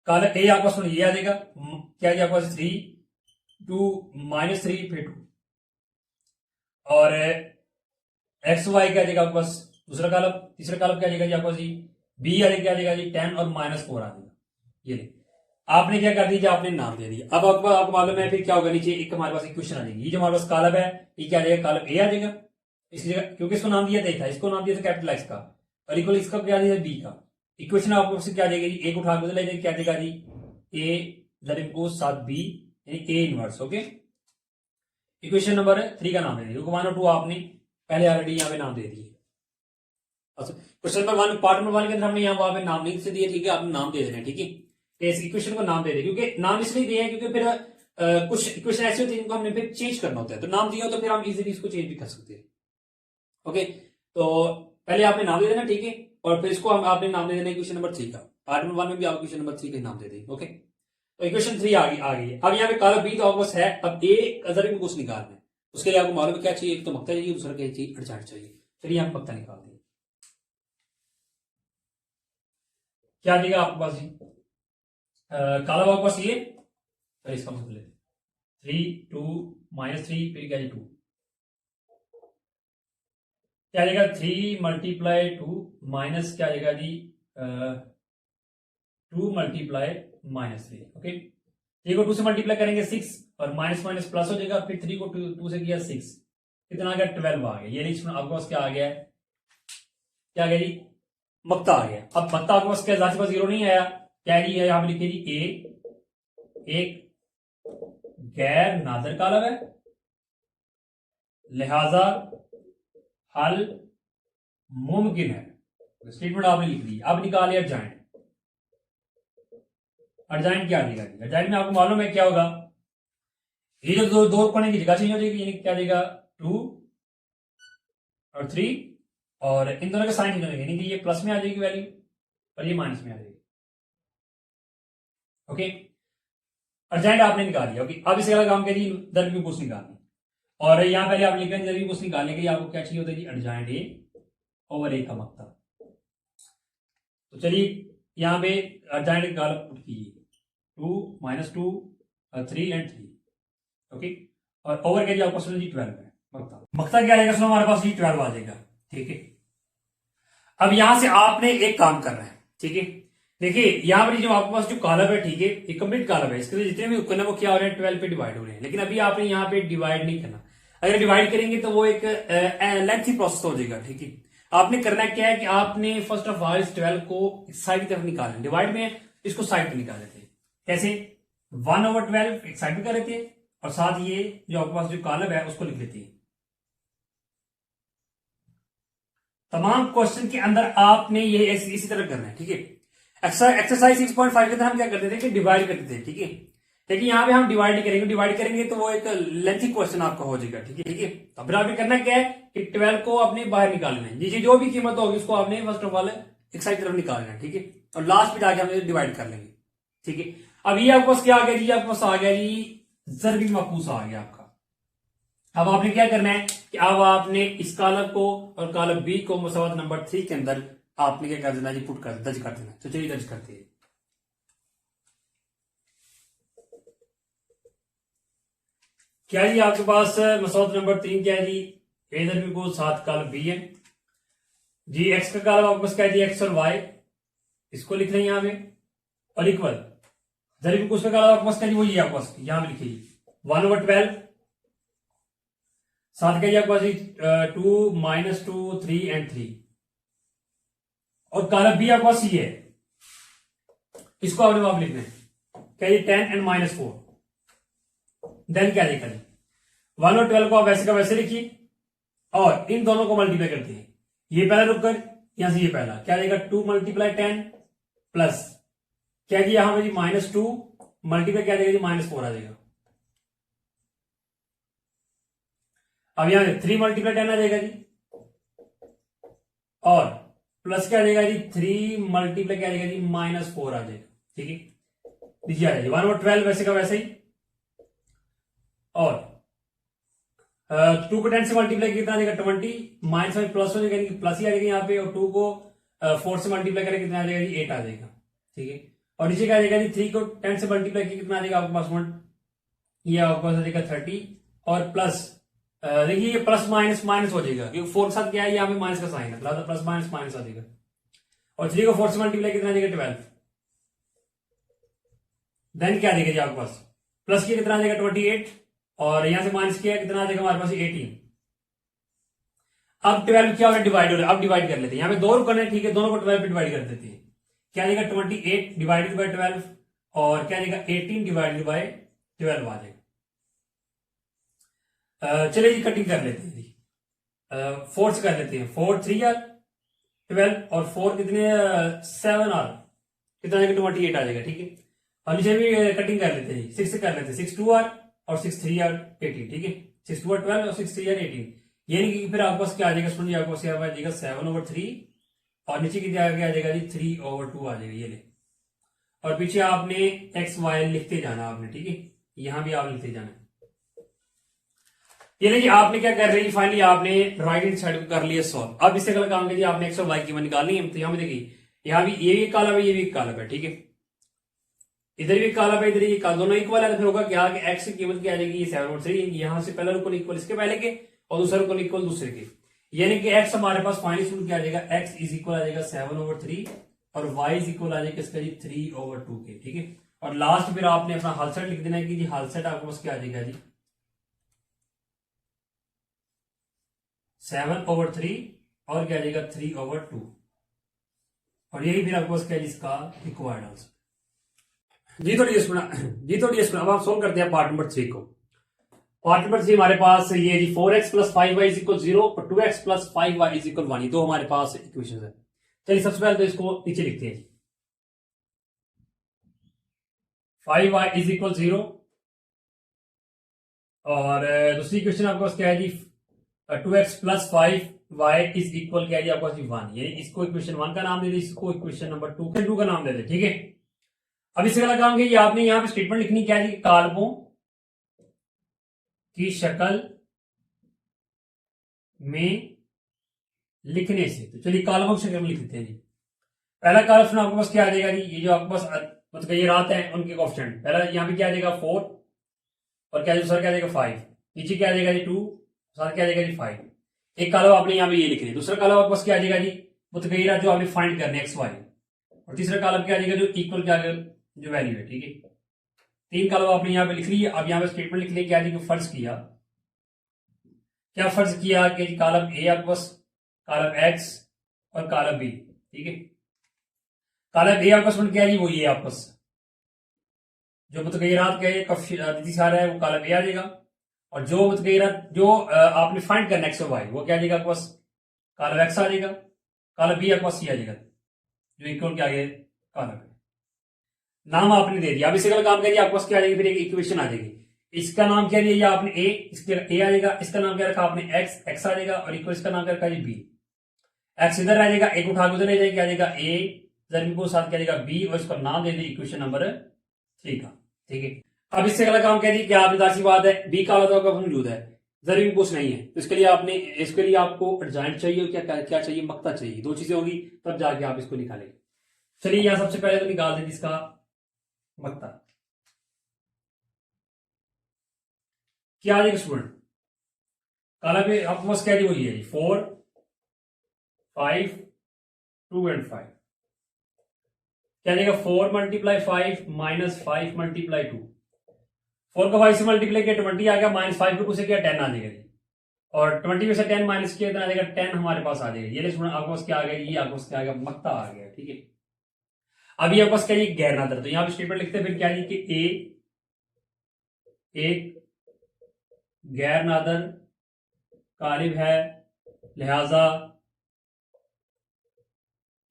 कालक ए आपके पास ये आ जाएगा, क्या जी आपके पास 3 2 -3 फिर 2, और एक्स वाई क्या आ जाएगा आपके पास, दूसरा कालम, तीसरा कालम क्या आ जाएगा जी आपके पास जी, बी आ जाएगा जी 10 और -4 आ जाएगा। ये आपने क्या कर दिया, आपने नाम दे दिया। अब आपको मालूम है फिर क्या होगा, नीचे एक हमारे पास इक्वेशन आ जाएगी। ये जो हमारे पास कालम है, ये क्या आ जाएगा, कालम ए आ जाएगा इसकी जगह, क्योंकि इसको नाम दिया था, इसको नाम दिया था कैपिटल एक्स का, और इक्वल इसका क्या दिया बी का। इक्वेशन आपको क्या आ जाएगी जी, एक उठा के बदल क्या देगा जी, ए को साथ बी, यानी A inverse. Okay, equation number 3 का नाम दे दिया, 1 और 2 आपने पहले ऑलरेडी यहाँ पे नाम दे दिए। अच्छा, क्वेश्चन नंबर 1, पार्ट नंबर 1 के अंदर हमने यहाँ वहां पे नाम नहीं से दिए, ठीक है, आपने नाम दे देना, ठीक है, इस इक्वेशन को नाम दे दे, क्योंकि नाम इसलिए दिए हैं क्योंकि फिर कुछ इक्वेशन ऐसे होते हैं जिनको हमने फिर चेंज करना होता है, तो नाम दिया तो फिर हम इजीली इसको चेंज भी कर सकते हैं। ओके, तो पहले आपने नाम दे देना, ठीक है, और फिर इसको हम आपने नाम दे देना इक्वेशन नंबर 3 का। पार्ट नंबर 1 में भी आप इक्वेशन नंबर 3 का नाम दे देंगे। ओके, तो इक्वेशन 3 आ गई। अब यहाँ पे काला बी तो आपके पास है, अब ए अजर में कुछ निकालना है, उसके लिए आपको मालूम है क्या चाहिए, एक तो मक्ता चाहिए, दूसरा क्या चाहिए, अड़चाट चाहिए। चलिए हम मक्ता निकालते हैं। क्या देगा आपके पास जी, काला आपके पास ये, चलिए इसका मतलब लेते 3 2 -3 फिर क्या 2, क्या आएगा 3 × 2 माइनस क्या आएगा जी 2 × -3। ओके, 3 को 2 से मल्टीप्लाई करेंगे 6, और माइनस माइनस प्लस हो जाएगा, फिर 3 को 2 से किया 6, कितना आ गया 12 आ गया। ये लिखना आपके पास क्या आ गया, क्या आ गया जी, मक्ता आ गया। अब मक्ता आपके पास क्या, जाहिर सी बात 0 नहीं आया, क्या है जी, यहां पे लिखिए जी ए एक गैर नादर कालम है, लिहाजा हल मुमकिन है। स्टेटमेंट आपने लिख दी। अब निकालिए अर्जाइंट। अर्जाइंट क्या देगा, अर्जाइंट में आपको मालूम है क्या होगा, ये जो दो पढ़ने की जगह चेंज हो जाएगी, यानी क्या देगा 2 और 3, और इन दोनों के साइन चेंज हो जाएंगे, यानी कि ये प्लस में आ जाएगी वैल्यू और ये माइनस में आ जाएगी। ओके, अर्जेंट आपने निकाल दिया। ओके, अब इसे अलग काम करिए, दर की कुछ निकालनी, और यहां पहले आप लिख रहे हैं दर की कुछ निकालने के लिए आपको क्या चाहिए होता है जी, अर्जेंट ए ओवर ए का मक्ता। तो चलिए यहां पे अर्जेंट निकाल पुट कीजिए, 2 -2 3 एंड 3। ओके, और ओवर के लिए आपको सुनो जी 12 है मक्ता। मक्ता क्या आएगा, सुनो हमारे पास जी 12 आ जाएगा। ठीक है, अब यहां से आपने एक काम करना है, ठीक है, देखिए यहां पर जो आपके पास जो कॉलम है, ठीक है, ये कंप्लीट कॉलम है, इसके लिए जितने भी उपकरण है वो क्या हो रहे हैं 12 पे डिवाइड हो रहे हैं, लेकिन अभी आपने यहाँ पे डिवाइड नहीं करना। अगर डिवाइड करेंगे तो वो एक लेंथी प्रोसेस हो जाएगा। ठीक है, आपने करना क्या है कि आपने फर्स्ट ऑफ ऑल इस 12 को साइड की तरफ निकालना, डिवाइड में इसको साइड पे निकाल लेते हैं। कैसे, 1/12 एक साइड पे कर लेते हैं, और साथ ये जो आपके पास जो कॉलम है उसको लिख लेते हैं। तमाम क्वेश्चन के अंदर आपने ये इसी तरह करना है। ठीक है, एक्सरसाइज 6.5 के अंदर हम क्या करते थे कि डिवाइड करते थे। ठीक है, लेकिन यहां पे हम डिवाइड करेंगे, डिवाइड करेंगे तो वो एक लेंथी क्वेश्चन आपका हो जाएगा। ठीक है, ठीक है, तो फिर आपने करना क्या है कि 12 को अपने बाहर निकालना है, नीचे जो भी कीमत होगी उसको आपने फर्स्ट ऑफ ऑल एक साइड तरफ निकालना है। ठीक है, और लास्ट पे जाके हम डिवाइड कर लेंगे। ठीक है, अब ये आपके पास क्या आ गया जी, आपके पास आ गया जी ज़रबी मकूस आ गया आपका। अब आपने क्या करना है कि अब आपने इस कॉलम को और कॉलम बी को मसवात नंबर 3 के अंदर आपने क्या कर देना जी, पुट कर दर्ज कर देना। तो चलिए दर्ज करते हैं। क्या जी आपके पास मसौद नंबर 3 क्या है जी, ए दरबी को 7 कॉलम बी है जी। एक्स का कॉलम आपके पास क्या है जी, एक्स और वाई, इसको लिख रहे हैं यहां पे, और इक्वल दरबी को उसका कॉलम आपके पास क्या जी, वो ये आपके पास यहां पे लिखिए 1/12, साथ क्या जी आपके पास 2 -2 3 एंड 3, और कॉलम बी आपके पास ये है, इसको आपने वहां लिखना है क्या जी 10 एंड -4। देन क्या लिखा जी 1 और 12 को आप वैसे का वैसे लिखिए, और इन दोनों को मल्टीप्लाई करते हैं, ये पहला रुककर यहां से ये पहला क्या आ जाएगा 2 × 10 प्लस क्या जी यहां पर जी -2 मल्टीप्लाई क्या आ जाएगा जी -4 आ जाएगा। अब यहां से 3 × 10 आ जाएगा जी और प्लस क्या आ जाएगा जी 3 मल्टीप्लाई क्या आ जाएगा जी -4 आ जाएगा। ठीक है नीचे आ जाएगी 1/12 वैसे का वैसे ही और 2 को 10 से मल्टीप्लाई कितना आ जाएगा 20 -5 प्लस हो जाएगा प्लस ही आ जाएगा यहाँ पे और 2 को 4 से मल्टीप्लाई करें कितना आ जाएगा जी 8 आ जाएगा। ठीक है और नीचे क्या आ जाएगा जी 3 को 10 से मल्टीप्लाई किया कितना आ जाएगा आपके पास 1 ये आपके पास आ जाएगा 30 और प्लस देखिए ये प्लस माइनस माइनस हो जाएगा क्योंकि 4 के साथ क्या है यहाँ पे माइनस का साइन है प्लस माइनस माइनस आ जाएगा और 3 को 4 से मल्टीप्लाई कितना आ जाएगा 12 देन क्या आ जाएगा जी आपके पास प्लस किया कितना आ जाएगा 28 और यहां से माइनस किया कितना आ जाएगा हमारे पास 18। अब 12 क्या हो रहा है डिवाइड हो रहा है अब डिवाइड कर लेते हैं यहाँ पे 2 रुकने ठीक है दोनों को 12 पे डिवाइड कर देते हैं क्या आ जाएगा 28 डिवाइडेड बाई 12 और क्या आ जाएगा 18 डिवाइडेड बाई 12 आ जाएगा। चलिए जी कटिंग कर लेते हैं जी 4 से कर लेते हैं 4 3 आर 12 और 4 कितने 7 आर कितना आ जाएगा 28 आ जाएगा। ठीक है और नीचे भी कटिंग कर लेते हैं 6 से कर लेते हैं 6 2 आर और 6 3 आर 18। ठीक है 6 2 आर 12 और 6 3 आर 18 यानी कि फिर आपके पास क्या आ जाएगा स्टूडेंट आपके पास क्या आ जाएगा 7/3 और नीचे कितना आ जाएगा जी 3/2 आ जाएगा ये ले और पीछे आपने एक्स वाई लिखते जाना आपने। ठीक है यहां भी आप लिखते जाना ये नहीं आपने क्या कर रही है फाइनली आपने राइट हैंड साइड को कर लिया सॉल्व। अब इससे गलत काम कीजिए आपने एक्स और वाई की कीमत निकालनी है तो यहां पे देखिए यहां भी ये भी काला है ये भी काला है। ठीक है इधर भी काला है इधर ये काला दोनों इक्वल है तो फिर होगा क्या कि एक्स की कीमत क्या आ जाएगी 7/3 यहां से पहला रुकन इक्वल इसके पहले के और दूसरा रुकन इक्वल दूसरे के यानी कि एक्स हमारे पास फाइनल सूत्र क्या आ जाएगा एक्स इज इक्वल आ जाएगा 7/3 और वाई इज इक्वल आ जाएगा इसका जी 3/2 के। ठीक है और लास्ट फिर आपने अपना हल सेट लिख देना है कि जी हल सेट आपके पास क्या आ जाएगा जी 7/3 और क्या आ जाएगा 3/2 और यही फिर आपके पास क्या है जिसका रिक्वायर्ड आंसर। जी तो डियर अब आप सोल्व करते हैं पार्ट नंबर 3 को। पार्ट नंबर 3 हमारे पास ये जी 4x + 5y = 0 और 2x + 5y = 1 ये दो हमारे पास इक्वेशन है। चलिए सबसे पहले तो इसको नीचे लिखते हैं 5y = 0 और दूसरी इक्वेशन आपके पास क्या है जी 2x + 5y = क्या है जी आपके पास 1 यानी इसको इक्वेशन 1 का नाम दे दे इसको इक्वेशन नंबर 2 का नाम दे दे। ठीक है अब इससे गलत काम किया आपने यहां पे स्टेटमेंट लिखनी क्या है जी काल्पों की शक्ल में लिखने से तो चलिए काल्पों की शक्ल में लिख देते हैं जी। पहला काल्पन आपके पास क्या आ जाएगा जी ये जो आपके पास मतलब ये रात है उनके कोएफिशिएंट पहला यहां पे क्या आ जाएगा 4 और क्या दूसरा क्या आ जाएगा 5 नीचे क्या आ जाएगा जी 2 साथ क्या आ जाएगा जी 5 एक काल्व आपने यहां पे ये लिख दिया दूसरा काल्व आपके पास क्या आ जाएगा जी मुतगय्यरा जो आपने फाइंड करने एक्स वाई और तीसरा काल्व क्या आ जाएगा जो इक्वल क्या जो वैल्यू है। ठीक है 3 काल्व आपने यहां पे लिख ली अब यहां पे स्टेटमेंट लिख लिया क्या जी फर्ज किया क्या फर्ज किया कि कॉलम ए आपके पास कॉलम एक्स और कॉलम बी। ठीक है कॉलम ए आपस में क्या है जी वो ये आपस जो मुतगय्यरात के सारा है वो कॉलम ए आ जाएगा और जो मुतगय्यरात जो आपने फाइंड करना एक्स और वाई वो क्या आ जाएगा आपके पास कॉलम एक्स आ जाएगा कॉलम बी आपके पास सी आ जाएगा जो इक्वल क्या है कॉलम है नाम आपने दे दिया। अब इसी का काम करिए आपके पास क्या आ जाएगी फिर एक इक्वेशन आ जाएगी इसका नाम क्या दिया आपने ए इसके ए आ जाएगा इसका नाम क्या रखा आपने एक्स एक्स आ जाएगा और इक्वल इसका नाम क्या रखा बी एक्स इधर आ जाएगा एक उठा के उधर ले जाएगा क्या आ जाएगा ए जरूर को साथ क्या जाएगा बी और इसका नाम दे दिया इक्वेशन नंबर 3 का। ठीक है अब इससे अगला काम कह दी क्या आपने जाहिर सी बात है बी का अलग का मौजूद है जरूरी कुछ नहीं है तो इसके लिए आपने इसके लिए आपको एडजॉइंट चाहिए क्या क्या चाहिए मक्ता चाहिए दो चीजें होगी तब जाके आप इसको निकालेंगे। चलिए यहां सबसे पहले तो निकाल देंगे इसका मक्ता क्या आ जाएगा स्टूडेंट काला पे आपके पास क्या वही है 4 5 2 एंड 5 क्या जाएगा 4 × 5 - 5 × 2 4 को 5 से मल्टीप्लाई किया 20 आ गया -5 को 2 से किया 10 आ जाएगा जी और 20 में से 10 माइनस किया तो आ जाएगा 10 हमारे पास आ जाएगा ये स्टूडेंट आपके पास क्या आ गया ये आपके पास क्या आ गया मक्ता आ गया। ठीक है अभी आपके पास क्या ये गैर नादर तो यहां पे स्टेटमेंट लिखते हैं फिर क्या कि ए एक गैर नादर कालिब है लिहाजा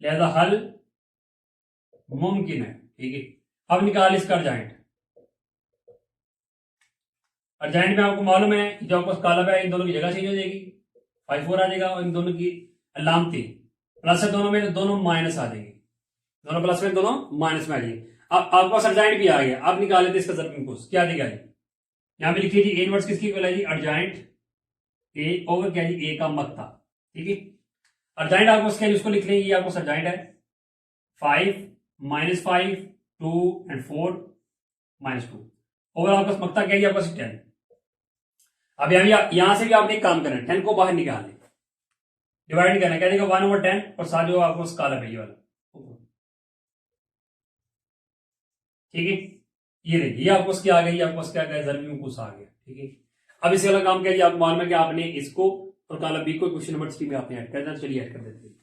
लिहाजा हल मुमकिन है। ठीक है, अब निकाल इसका अर्जेंट। अर्जेंट में आपको मालूम है कि जो आपको कालब है इन दोनों की जगह चेंज हो जाएगी, 5 4 आ जाएगा, और इन दोनों की अलामती प्लस है दोनों में, तो दोनों माइनस आ जाएगी, दोनों प्लस में दोनों माइनस में आ जाएगी। अब आपके पास अर्जेंट भी आ गया, अब निकाल लेते इसका ज़रब इनपुट क्या देगा जी। यहां पे लिखिए जी ए इनवर्स किसकी इक्वल है जी, अर्जेंट ए ओवर क्या जी ए का मक्ता। ठीक है, अर्जेंट आपको क्या उसको लिख लेंगे, आपको अर्जेंट है 5 -5 2 and 4 -2 ओवर आपका मक्ता क्या है आपका 10। अब यहां से भी आपने एक काम करना है, 10 को बाहर निकालने, डिवाइड नहीं करना, क्या देगा 1/10 और साथ जो आपको स्कालर है ये वाला। ठीक है, ये देखिए ये आपको क्या आ गया, आपको क्या गया ज़रब में कुछ आ गया। ठीक है, अब इस वाला काम क्या आपको मालूम है कि आपने इसको और कॉलम बी को क्वेश्चन नंबर 3 में आपने ऐड करना, चलिए ऐड कर देते हैं।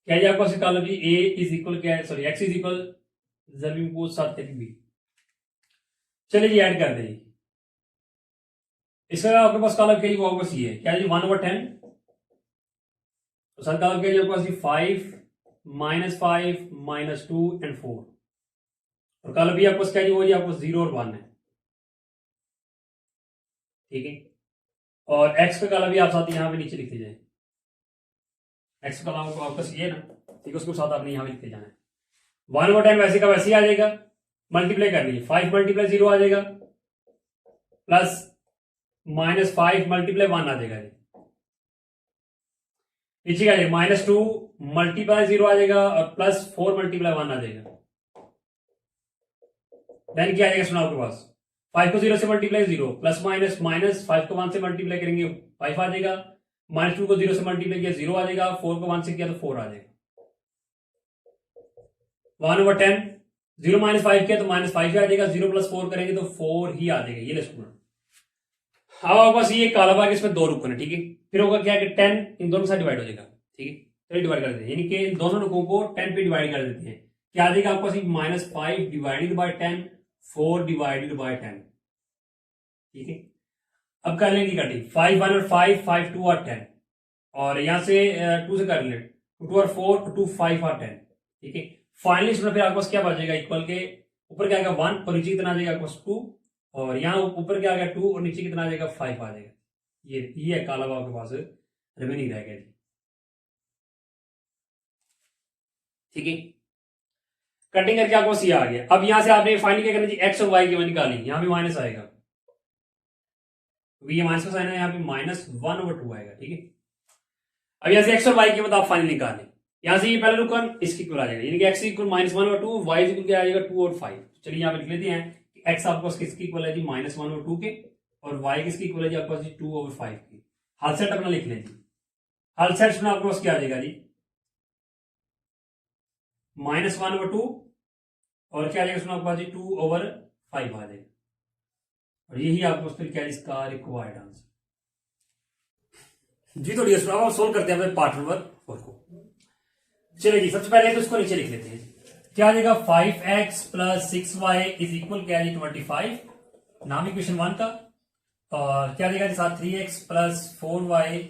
क्या है आपको column B A is equal क्या है, सॉरी एक्स इज इक्वल ज़रब में कुछ 7 बी। चलिए जी ऐड कर दें। इसका आपके पास कॉलम क्या है वो आपको सी है, क्या है जी 1/10, तो सर कॉलम क्या है आपके पास 5 -5 -2 and 4, और कॉलम बी आपको क्या है वो आपको 0 और 1 है। ठीक है, और एक्स का कॉलम भी आप साथ यहां पे नीचे लिखते जाए, एक्स का कॉलम आपका ये ना, ठीक है, उसके साथ आपने यहां पे लिखते जाना है। 1/10 वैसे का वैसे ही आ जाएगा, मल्टीप्लाई कर लीजिए, 5 × 0 आ जाएगा, प्लस -5 × 1 आ जाएगा, नीचे क्या जाएगा -2 × 0 आ जाएगा, और प्लस 4 × 1 आ जाएगा। देन क्या आ जाएगा सुना आपके पास, 5 को 0 से मल्टीप्लाई 0, प्लस माइनस माइनस 5 को 1 से मल्टीप्लाई करेंगे 5 आ जाएगा, -2 को 0 से मल्टीप्लाई किया 0 आ जाएगा, 4 को 1 से किया तो 4 आ जाएगा। 1/10 0 -5 किया तो -5 आ जाएगा, 0 + 4 करेंगे तो 4 ही आ जाएगा। ये ले स्टूडेंट, अब आपके पास ये काला बाग इसमें 2 रुकन है। ठीक है, फिर होगा क्या कि 10 इन दोनों से डिवाइड हो जाएगा। ठीक है, तो डिवाइड कर देते हैं, यानी कि इन दोनों रुकों को 10 पे डिवाइड कर देते हैं, क्या आ जाएगा आपको -5 डिवाइडेड बाय 10 4 डिवाइडेड बाय 10। ठीक है, अब कर लेंगे कटिंग, 5 1 और 5 5 2 और 10, और यहां से 2 से कर ले 2 और 4 2 5 और 10। ठीक है, फाइनली इसमें फिर आपके पास क्या बचेगा, इक्वल के ऊपर क्या आएगा 1 और नीचे कितना आ जाएगा 2, और यहाँ ऊपर क्या आ गया 2 और नीचे कितना आ जाएगा 5 आ जाएगा। ये है काला बाग के पास रिमेनिंग रह गया। ठीक है, कटिंग करके आपको सी आ गया। अब यहां से आपने फाइनली क्या करना चाहिए, एक्स और वाई की वैल्यू निकाली, यहां भी माइनस आएगा, ये माइनस का साइन है, यहाँ पे -1/2 आएगा। ठीक है, अब यहां से एक्स और वाई की मतलब आप फाइनल निकालें, यहां से ये पहले रुकन इसकी इक्वल आ जाएगा, यानी कि एक्स इक्वल -1/2, वाई इक्वल क्या आ जाएगा 2 और 5। चलिए यहां पे लिख लेते हैं कि एक्स आपको किसकी इक्वल है जी -1/2 के, और वाई किसकी इक्वल है जी आपके पास 2/5 की। हल सेट अपना लिख लें जी, हल सेट में आपके पास क्या आ जाएगा जी -1/2, और क्या आ जाएगा उसमें आपके पास 2/5 आ जाएगा, और यही आपको फिर क्या इसका रिक्वायर्ड आंसर जी। तो डियर अब सोल्व करते हैं अपने पार्ट नंबर 4 को। चलिए जी, सबसे पहले तो इसको नीचे लिख लेते हैं, क्या आ जाएगा 5x + 6y इज इक्वल क्या है 25, नाम इक्वेशन 1 का, और क्या आ जाएगा साथ 3x + 4y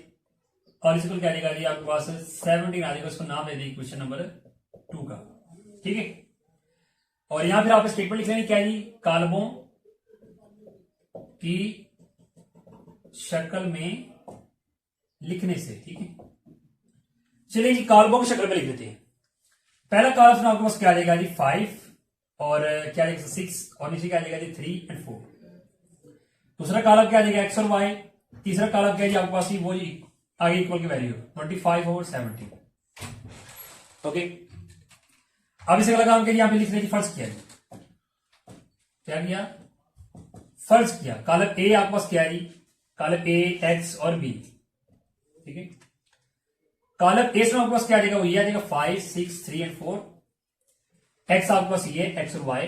और इस इक्वल क्या आ जाएगा जी आपके पास 17 आ जाएगा, उसको नाम दे दें इक्वेशन नंबर 2 का। ठीक है, और यहां फिर आप स्टेटमेंट लिख लेंगे क्या जी, कालमों की शक्ल में लिखने से। ठीक है, चलिए जी कालमों की शक्ल में लिख देते हैं। पहला कॉलम आपके पास क्या आ जाएगा जी 5, और क्या आ जाएगा 6, और नीचे क्या आ जाएगा जी 3 and 4। दूसरा कॉलम क्या आ जाएगा एक्स और वाई, तीसरा कॉलम क्या है जी आपके पास वो जी आगे इक्वल की वैल्यू 25/17। ओके, अब इसे अगला काम के लिए यहां पे लिख लीजिए फर्ज किया, क्या किया फर्ज किया, कॉलम ए आपके पास क्या है जी, कॉलम ए एक्स और बी। ठीक है, कॉलम ए से आपके पास क्या आ जाएगा, वो ये आ जाएगा 5 6 3 and 4, एक्स आपके पास ये एक्स और वाई,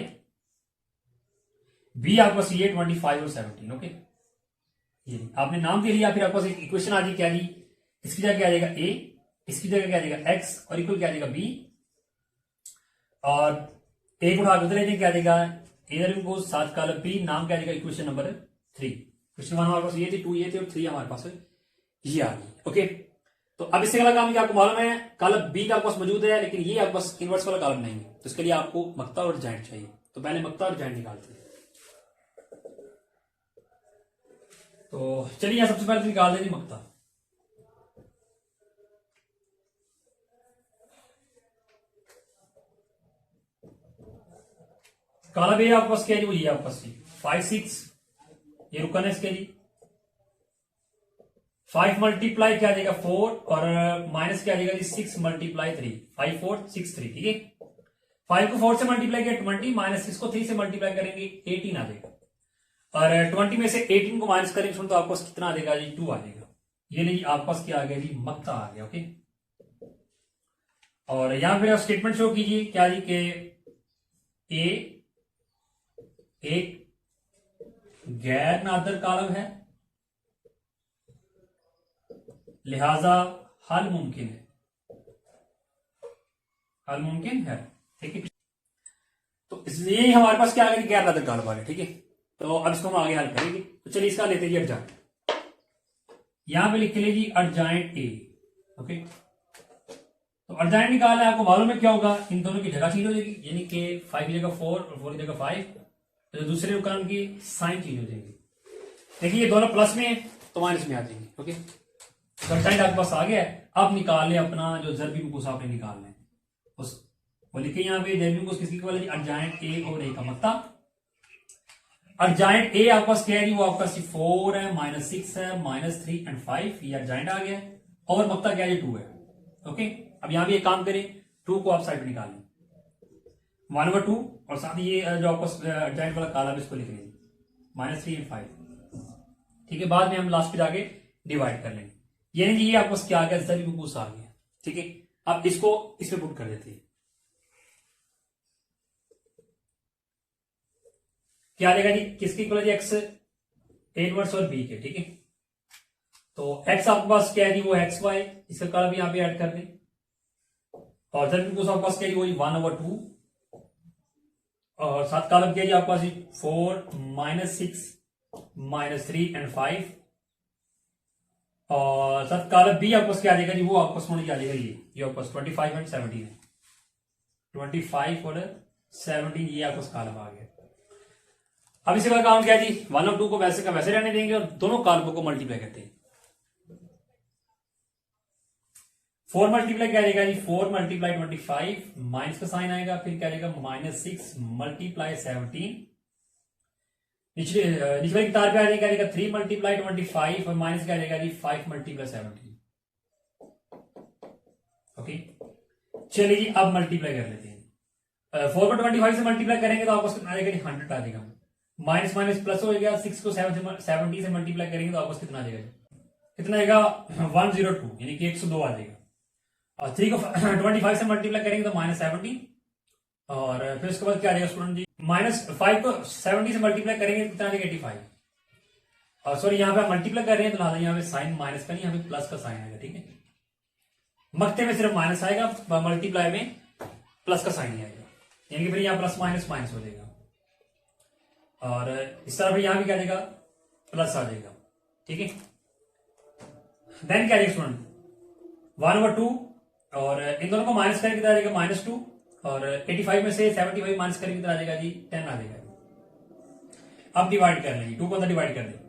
बी आपके पास ये 25 और 17। ओके, ये आपने नाम दे लिया, फिर आपके पास एक इक्वेशन आ जाएगी क्या जी, इसकी जगह क्या आ जाएगा ए, इसकी जगह क्या आ जाएगा एक्स, और इक्वल क्या आ जाएगा बी, और एक उठा के उधर क्या आ जाएगा इधर को 7 कॉलम बी, नाम क्या आ जाएगा इक्वेशन नंबर 3। क्वेश्चन 1 हमारे पास ये थी, 2 ये थी और 3 हमारे पास ये आ गई। ओके, तो अब इससे अगला काम क्या आपको मालूम है, कॉलम बी का आपके पास मौजूद है लेकिन ये आपके पास इनवर्स वाला कॉलम नहीं है, तो इसके लिए आपको मक्ता और जॉइंट चाहिए। तो पहले मक्ता और जॉइंट निकालते हैं। तो चलिए यहां सबसे पहले तो निकाल देंगे मक्ता। कॉलम ए आपके पास क्या है, वो ये आपके पास 5 6, ये रुकन है इसके लिए 5 मल्टीप्लाई क्या आ जाएगा 4 और माइनस क्या आ जाएगा जी 6 मल्टीप्लाई 3, 5 4 6 3, ठीक है। 5 को 4 से मल्टीप्लाई किया 20, माइनस 6 को 3 से मल्टीप्लाई करेंगे 18 आ जाएगा, और 20 में से 18 को माइनस करेंगे तो आपके पास कितना आ जाएगा जी 2 आ जाएगा। ये नहीं आपके पास क्या आ गया जी मक्ता आ गया। ओके, और यहां पे आप स्टेटमेंट शो कीजिए क्या जी के ए एक गैर नादर कॉलम है लिहाजा हल मुमकिन है, हल मुमकिन है, ठीक है। तो इसलिए हमारे पास क्या आ गया गैर नादर कॉलम आ गया, ठीक है। तो अब इसको हम आगे हल करेंगे। तो चलिए इसका लेते हैं अर्जाइंट, यहां पे लिख लीजिए अर्जाइंट ए। ओके, तो अर्जाइंट निकालना है, आपको मालूम है क्या होगा, इन दोनों की जगह चेंज हो जाएगी, यानी कि 5 की जगह 4 और 4 की जगह 5, तो दूसरे कॉलम की साइन चेंज हो जाएगी। देखिए ये दोनों प्लस में है तो माइनस में आ जाएंगे। ओके, अर्जाइंट आपके पास आ गया है। अब निकाल ले अपना जो ज़रबी मुकूस आपने निकालना है, उस वो लिखे यहाँ पे ज़रबी मुकूस किसकी इक्वल है, अर्जाइंट ए और ए का मक्ता। अर्जाइंट ए आपके पास क्या है, वो आपके पास 4 है, -6 है, -3 एंड 5, ये अर्जाइंट आ गया, और मक्ता क्या है 2 है। ओके, अब यहां भी एक काम करें, 2 को आप साइड पे निकालें 1/2, और साथ ही ये जो आपको अर्जाइंट वाला कॉलम इसको लिख लेंगे -3 एंड 5, ठीक है। बाद में हम लास्ट पे जाके डिवाइड कर लेंगे। यानी ये आपको क्या आ गया, ज़रबी मुकूस आ गया, ठीक है। अब इसको इसमें पुट कर देते हैं, क्या आ जाएगा जी किसकी इक्वल है, एक्स ए इनवर्स और बी के, ठीक है। तो एक्स आपके पास क्या है जी वो एक्स वाई, इसका कॉलम भी यहां पे ऐड कर दें, और ज़रबी मुकूस आपके पास क्या है वो 1/2, और सात कॉलम क्या है जी आपके पास 4 -6 -3 एंड 5, और साथ कॉलम बी आपको क्या आ जाएगा जी वो आपको होने आ जाएगा ये आपको 25 एंड 17 है, 25 और 17 ये आपको कॉलम आ गया। अब इसी का काम क्या है जी 1 और 2 को वैसे का वैसे रहने देंगे और दोनों कॉलमों को मल्टीप्लाई करते हैं। 4 मल्टीप्लाई क्या जाएगा जी 4 मल्टीप्लाई 25, माइनस का साइन आएगा, फिर क्या जाएगा -6 मल्टीप्लाई 17, निचले की तार पे आ जाएगा 3 मल्टीप्लाई 25, और माइनस क्या जाएगा जी 5 मल्टीप्लाई 17। ओके, चलिए जी अब मल्टीप्लाई कर लेते हैं। 4 को 25 से मल्टीप्लाई करेंगे तो आपको कितना आ जाएगा 100 आ जाएगा, माइनस माइनस प्लस हो जाएगा, 6 को 70 से मल्टीप्लाई करेंगे तो आपको कितना आ जाएगा, कितना आएगा 102, यानी कि 102 आ जाएगा। और 3 को 25 से मल्टीप्लाई करेंगे तो -70, और फिर उसके बाद क्या आ जाएगा स्टूडेंट जी -5 को 70 से मल्टीप्लाई करेंगे कितना आ जाएगा 85, और सॉरी यहाँ पे मल्टीप्लाई कर रहे हैं तो लिहाजा यहाँ पे साइन माइनस का नहीं, यहाँ पे प्लस का साइन आएगा, ठीक है। मक्ते में सिर्फ माइनस आएगा, मल्टीप्लाई में प्लस का साइन आएगा, यानी कि फिर यहाँ प्लस माइनस माइनस हो जाएगा, और इस तरह यहाँ भी क्या जाएगा प्लस आ जाएगा, ठीक है। देन क्या स्टूडेंट 1/2, और इन दोनों को माइनस करेंगे कितना आ जाएगा -2, और 85 में से 75 माइनस करेंगे कितना आ जाएगा जी 10 आ जाएगा। अब डिवाइड कर लेंगे, 2 को अंदर डिवाइड कर दें,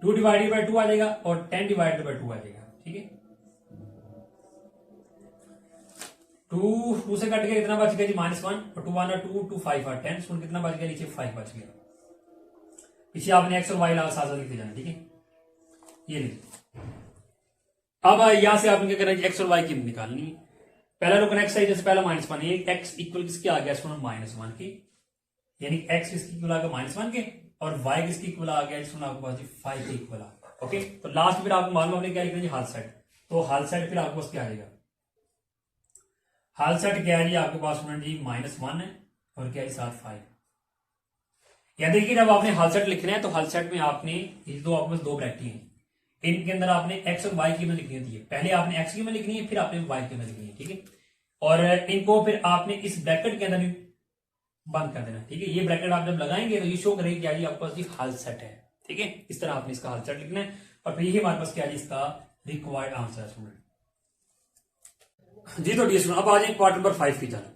2 डिवाइडेड बाय 2 आ जाएगा, और 10 डिवाइडेड बाय 2 आ जाएगा, ठीक है। 2 से कट के कितना बच गया जी -1, और 2 1 2 2 5 और 10, सुन कितना बच गया नीचे 5 बच गया। पीछे आपने एक्स और वाई साथ साथ लिखते जाना, ठीक है। ये नहीं, अब यहां से आपने क्या करना है एक्स और वाई की निकालनी है। पहला रोकन एक्स है, जैसे पहला -1, ये एक्स इक्वल किसके आ गया स्टूडेंट -1 के, यानी एक्स किसकी इक्वल आ गया -1 के, और वाई किसकी इक्वल आ गया स्टूडेंट आपके पास 5 के इक्वल आ गया। ओके, तो लास्ट फिर आपको मालूम आपने क्या लिखना है हाल सेट, तो हाल सेट फिर आपके पास क्या आ जाएगा, हाल सेट क्या है जी आपके पास स्टूडेंट जी -1 है, और क्या है साथ 5। या देखिए जब आपने हाल सेट लिखना है तो हाल सेट में आपने ये दो आपके पास 2 ब्रैकेट हैं, इनके अंदर आपने एक्स और वाई की में लिखनी होती है, पहले आपने एक्स की में लिखनी है फिर आपने वाई की में लिखनी है, ठीक है। और इनको फिर आपने इस ब्रैकेट के अंदर बंद कर देना, ठीक है। ये ब्रैकेट आप जब लगाएंगे तो ये शो करेगी क्या जी आपके पास हाल सेट है, ठीक है, इस तरह आपने इसका आंसर लिखना है और फिर यही हमारे पास क्या है इसका रिक्वायर्ड आंसर है स्टूडेंट जी। तो डी स्टूडेंट अब आ जाए पार्ट नंबर 5 की तरफ।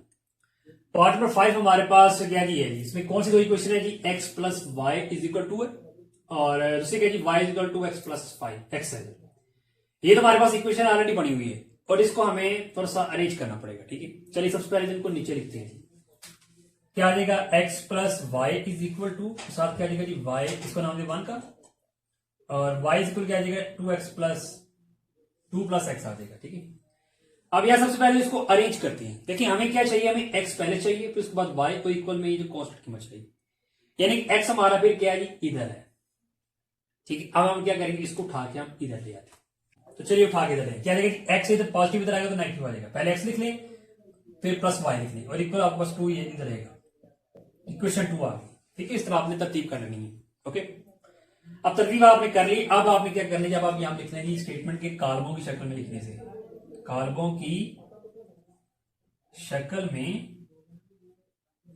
पार्ट नंबर 5 हमारे पास क्या जी है, इसमें कौन सी दो इक्वेशन है जी, x plus y is equal to है और दूसरी क्या जी y is equal to x plus 5 x है। ये तो हमारे पास इक्वेशन ऑलरेडी बनी हुई है और इसको हमें थोड़ा सा अरेंज करना पड़ेगा। ठीक है, चलिए सबसे पहले इनको नीचे लिखते हैं। क्या आ जाएगा, x plus y is equal to, साथ क्या आ जाएगा जी y, इसको नाम दे 1 का, और y इज इक्वल क्या आ जाएगा 2x प्लस 2 प्लस एक्स आ जाएगा। ठीक है, अब यह सबसे पहले इसको अरेंज करते हैं। देखिए हमें क्या चाहिए, हमें x पहले चाहिए, फिर उसके बाद y को इक्वल में ये जो कांस्टेंट कीमत चाहिए, यानी x हमारा फिर क्या है जी इधर है। ठीक है, अब हम क्या करेंगे, इसको उठा के हम इधर ले आते हैं। तो चलिए उठा के इधर क्या देगा कि x इधर पॉजिटिव इधर आएगा तो नेगेटिव आ जाएगा, पहले x लिख लें फिर प्लस y लिख लें और इक्वल आपके पास 2 ये इधर रहेगा, इक्वेशन 2 आ गई। ठीक है, इस तरह आपने तरतीब कर लेनी है। ओके, अब तरतीब आपने कर ली। अब आपने क्या करना है, जब आप यहां लिख लेंगे स्टेटमेंट के कॉलमों की शक्ल में लिखने से, कॉलमों की शक्ल में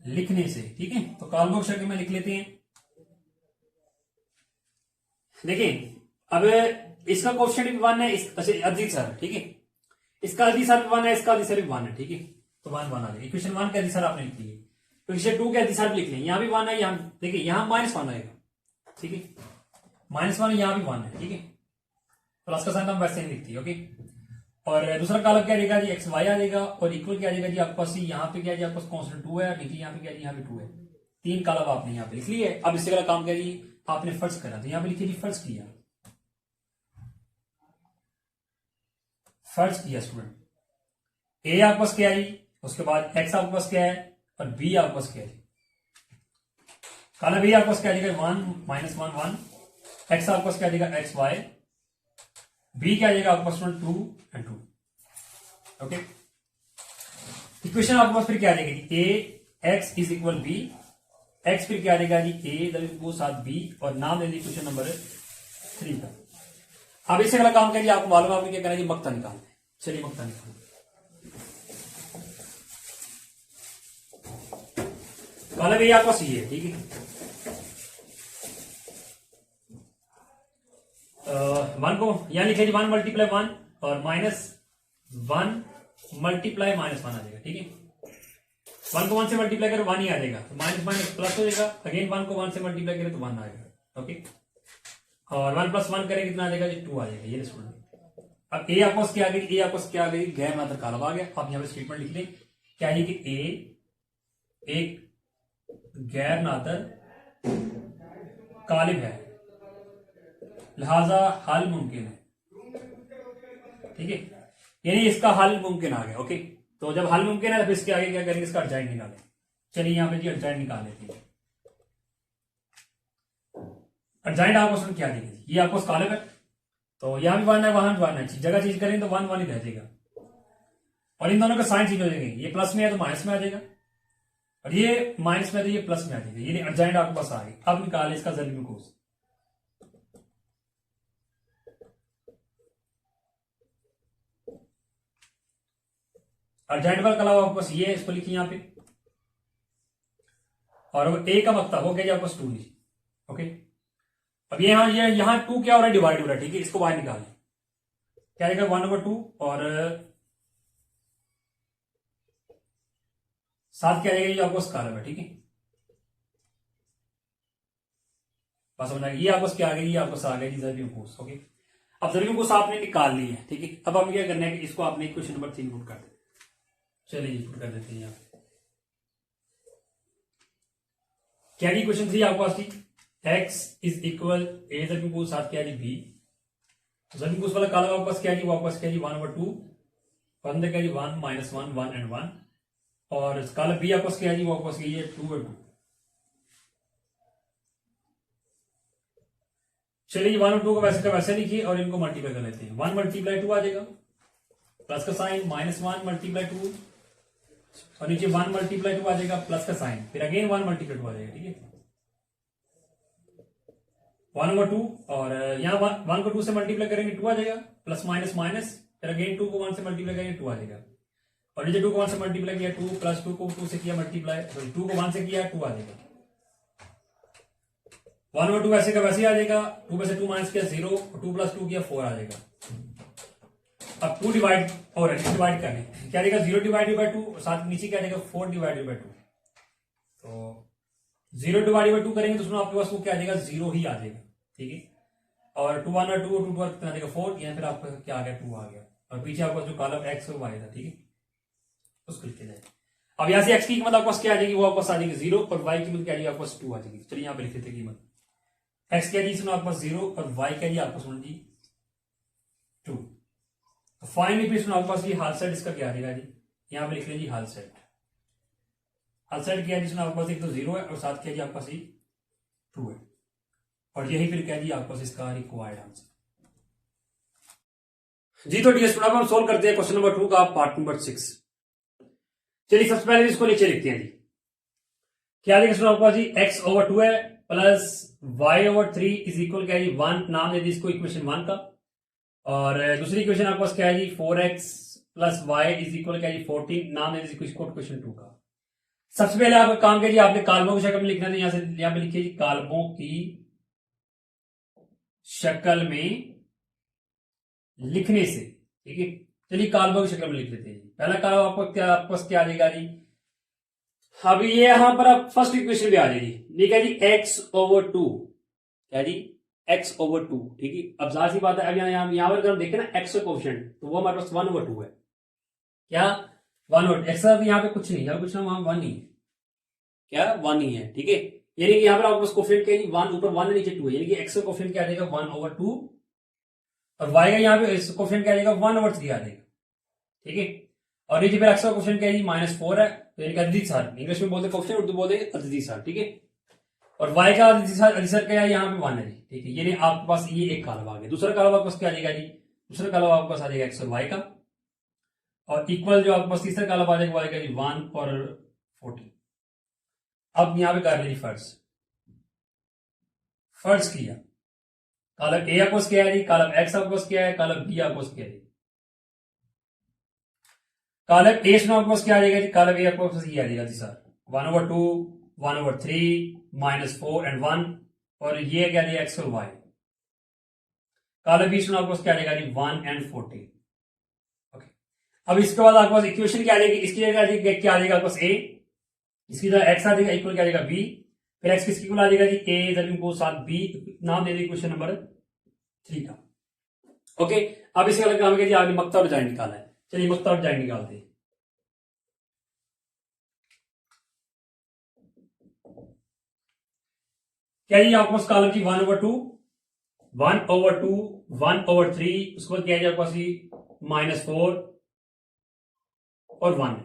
लिखने से, ठीक है, तो कॉलमों की शक्ल में लिख लेते हैं। देखिए अब इसका क्वेश्चन भी 1 है, अधिक सर, ठीक है, इसका अधिक सर भी 1 है, इसका अधिक सर भी 1 है। ठीक है, तो 1 1 आ जाएगा। इक्वेशन 1 के अधिक सर आपने लिख लिए, इक्वेशन 2 के अधिक सर भी लिख लें, यहां भी 1 है, यहां देखिए यहां -1 आएगा। ठीक है, -1 यहां भी 1 है। ठीक है, प्लस का साइन हम वैसे ही लिखती है। ओके, और दूसरा कॉलम क्या रहेगा जी एक्स वाई आ जाएगा और इक्वल क्या आ जाएगा जी आपके पास, यहाँ पे क्या जी आपके पास कांस्टेंट 2 है, नीचे यहाँ पे क्या जी यहाँ पे 2 है, 3 कॉलम आपने यहाँ पे लिख लिए। अब इससे अगला काम क्या जी आपने फर्ज करा, तो यहाँ पे लिखिए जी फर्ज किया, फर्ज किया स्टूडेंट। ए आपके पास क्या है जी, उसके बाद एक्स आपके पास क्या है और बी आपके पास क्या है। कॉलम बी आपके पास क्या आ जाएगा 1 -1 1, एक्स आपके पास क्या आ जाएगा एक्स वाई, बी क्या आ जाएगा आपके पास 2 एंड 2। ओके, इक्वेशन आपके पास फिर क्या आ जाएगी, A x is equal B, x फिर क्या आ जाएगा जी ए वो साथ बी और नाम दे दी क्वेश्चन नंबर 3 का। अब इससे अगला काम करिए, आपको मालूम है आपने क्या करना है, मक्ता निकालना है। चलिए मक्ता निकालना, कॉलम ए आपका सी है। ठीक है, 1 को यहां लिखे जी 1 × 1 और -1 × -1 आ जाएगा। ठीक है, 1 को 1 से मल्टीप्लाई करो 1 ही आ जाएगा, तो माइनस माइनस प्लस हो जाएगा, अगेन 1 को 1 से मल्टीप्लाई करें तो 1 आएगा। ओके, और 1 + 1 करें कितना आ जाएगा जी 2 आ जाएगा। ये स्टूडेंट अब ए आपको क्या आ गई, ए आपको क्या आ गई, गैर नातर कॉलम आ गया। आप यहां पे स्टेटमेंट लिख लें, क्या है कि ए एक गैर नातर कॉलम है, लिहाजा हल मुमकिन है। ठीक है, यानी इसका हल मुमकिन आ गया। ओके, तो जब हल मुमकिन है तो फिर इसके आगे क्या करेंगे, इसका अर्जाइंट निकालें। चलिए यहां पे जी अर्जाइंट निकाल लेते हैं। अर्जाइंट आपको क्या देगी, ये आपको कॉलम है, तो यहां भी 1 है वहां भी 1 है, जगह चेंज करेंगे तो 1 1 ही रह जाएगा और इन दोनों का साइन चेंज हो जाएंगे, ये प्लस में है तो माइनस में आ जाएगा और ये माइनस में है तो ये प्लस में आ जाएगा। ये अर्जाइंट आपके पास आ गई। अब निकाले इसका ज़रिए कोस, अर्जेंट वाला कला आपके पास ये है, इसको लिखिए यहां पे, और ए का मकता हो गया आपको 2 लीजिए। ओके, अब ये यहां 2 क्या हो रहा है, डिवाइड हो रहा है। ठीक है, इसको बाहर निकालें, क्या आएगा 1/2 और साथ क्या आएगा, ये आपको कॉलम है। ठीक है, बस समझ ये आपको क्या आ गया, ये आपको आ गया ज़रिए कोस। ओके, अब ज़रिए कोस आपने निकाल ली है। ठीक है, अब हमें क्या करना है कि इसको आपने क्वेश्चन नंबर 3 पुट कर दें। चलिए पुट कर देते हैं यहां, क्या जी क्वेश्चन 3 आपके पास थी, x इज इक्वल ए ज़रिए कोस साथ क्या जी बी, ज़रिए कोस वाला कॉलम आपके पास क्या जी, वापस क्या जी 1/2 और अंदर क्या जी 1 -1 1 एंड 1 और कॉलम बी आपको क्या जी वापस ये 2/2। चलिए 1/2 को वैसे का वैसे लिखिए और इनको मल्टीप्लाई कर लेते हैं। 1 × 2 आ जाएगा, प्लस का साइन -1 × 2 और नीचे 1 × 2 आ जाएगा, प्लस का साइन, फिर अगेन 1 × 2 आ जाएगा। ठीक है, 1/2 और यहाँ 1 को 2 से मल्टीप्लाई करेंगे 2 आ जाएगा, प्लस माइनस माइनस, फिर अगेन 2 को 1 से मल्टीप्लाई करेंगे 2 आ जाएगा और नीचे 2 को 1 से मल्टीप्लाई किया 2 प्लस 2 को 2 से किया मल्टीप्लाई, 2 को 1 से किया 2 आ जाएगा 1 और 2 वैसे का वैसे ही आ जाएगा, 2 में से 2 माइनस किया 0 और 2 प्लस 2 किया 4 आ जाएगा। अब 2 डिवाइड हो रहा है, डिवाइड करने क्या आ जाएगा 0 डिवाइडेड बाय 2, साथ नीचे क्या आ जाएगा 4 डिवाइडेड बाय 2। तो 0 डिवाइडेड बाय 2 करेंगे तो उसमें आपके पास वो क्या आ जाएगा 0 ही आ जाएगा, ठीक है। और 2 1 और 2 और 2 पर कितना आ जाएगा 4, यहाँ फिर आपका क्या आ गया 2 आ गया, और पीछे आपके पास जो कॉलम x और y था, ठीक है, उसको लिखे जाए। अब यहाँ से x की कीमत आपके पास क्या आ जाएगी, वो आपके पास आ जाएगी 0 और y की कीमत क्या आ जाएगी आपके पास 2 आ जाएगी। चलिए यहाँ पे लिख लेते हैं कीमत, x क्या जी आपके पास 0 और y क्या जी आपके पास जी 2। तो फाइनली फिर इसमें आपके पास ये हाल सेट इसका क्या आ जाएगा जी, यहाँ पे लिख लें जी हाल सेट। हाल सेट क्या है जिसमें आपके पास एक तो 0 है और साथ क्या जी आपके पास 2 है, और यही फिर क्या जी आपके पास इसका रिक्वायर्ड आंसर जी। तो डियर स्टूडेंट हम सोल्व करते हैं क्वेश्चन नंबर 2 का पार्ट नंबर 6। चलिए सबसे पहले इसको नीचे लिखते हैं जी, क्या देखिए आपके पास जी x ओवर 2 है plus y over 3 is equal क्या है जी 1, नाम दे दी इसको इक्वेशन 1 का। और दूसरी इक्वेशन आपके पास क्या है जी 4x plus y is equal क्या है जी 14, नाम दे दी इसको इक्वेशन 2 का। सबसे पहले आपका काम किया जी, आपने कालमों की शक्ल में लिखना है, यहां से यहां पे लिखिए जी कालमों की शक्ल में लिखने से, ठीक है। चलिए कालमों की शक्ल में लिख लेते हैं। पहला कालम आपको क्या आ जाएगा जी, अभी ये यहां पर आप फर्स्ट इक्वेशन भी आ जाएगी, ये क्या जी x ओवर 2, क्या जी x ओवर 2, ठीक है। अब जाहिर सी बात है, अब यहां पर अगर हम देखें ना x का कोएफिशिएंट तो वो हमारे पास 1 ओवर 2 है, क्या 1 ओवर x का यहाँ पे कुछ नहीं, यहाँ कुछ ना वहां 1 ही है, क्या 1 ही है, ठीक है। यानी कि यहाँ पर आपके पास कोएफिशिएंट क्या है 1 ऊपर 1 है नीचे 2 है, यानी कि x का कोएफिशिएंट क्या आ जाएगा 1 ओवर 2 और y का यहाँ पे कोएफिशिएंट क्या आ जाएगा 1 ओवर 3 आ जाएगा, ठीक है। और नीचे फिर x का कोएफिशिएंट क्या है -4 है, तो यानी कि अदिति सार, इंग्लिश में बोलते हैं कोएफिशिएंट, उर्दू बोलते हैं अदिति सार, ठीक है। और y का अदिति सार क्या है यहाँ पे 1 है जी, ठीक है। यानी आपके पास ये एक कॉलम आ गया। दूसरा कॉलम आपके पास क्या आ जाएगा जी, दूसरा कॉलम आपके पास आ जाएगा x और y का, और इक्वल जो आपके पास तीसरा कॉलम आ जाएगा y का जी 1 और 40। अब यहां पे कर लीजिए फर्ज किया, कॉलम ए आपको क्या है जी, कॉलम एक्स आपको क्या है, कॉलम बी आपको क्या है। कॉलम ए में आपको क्या आ जाएगा जी, कॉलम ए आपको ये आ जाएगा जी सर 1 ओवर 2 1 ओवर 3 -4 एंड 1, और ये क्या दिया एक्स और वाई। कॉलम बी में आपको क्या आ जाएगा जी 1 एंड 40। ओके, अब इसके बाद आपके पास इक्वेशन क्या आ जाएगी, इसकी जगह क्या आ जाएगा आपके पास ए, इसकी जगह एक्स आ जाएगा, इक्वल क्या आ जाएगा बी, फिर एक्स किसकी इक्वल आ जाएगा जी ए जमीन को साथ बी, नाम दे दी क्वेश्चन नंबर 3 का। ओके, अब इसका अलग काम है जी आपने मक्ता और डिजाइन निकाला है। चलिए मक्ता और डिजाइन निकालते हैं। क्या जी आपके पास कॉलम की 1 ओवर 2 1 ओवर 2 1 ओवर 3, उसके बाद क्या है आपके पास -4 और 1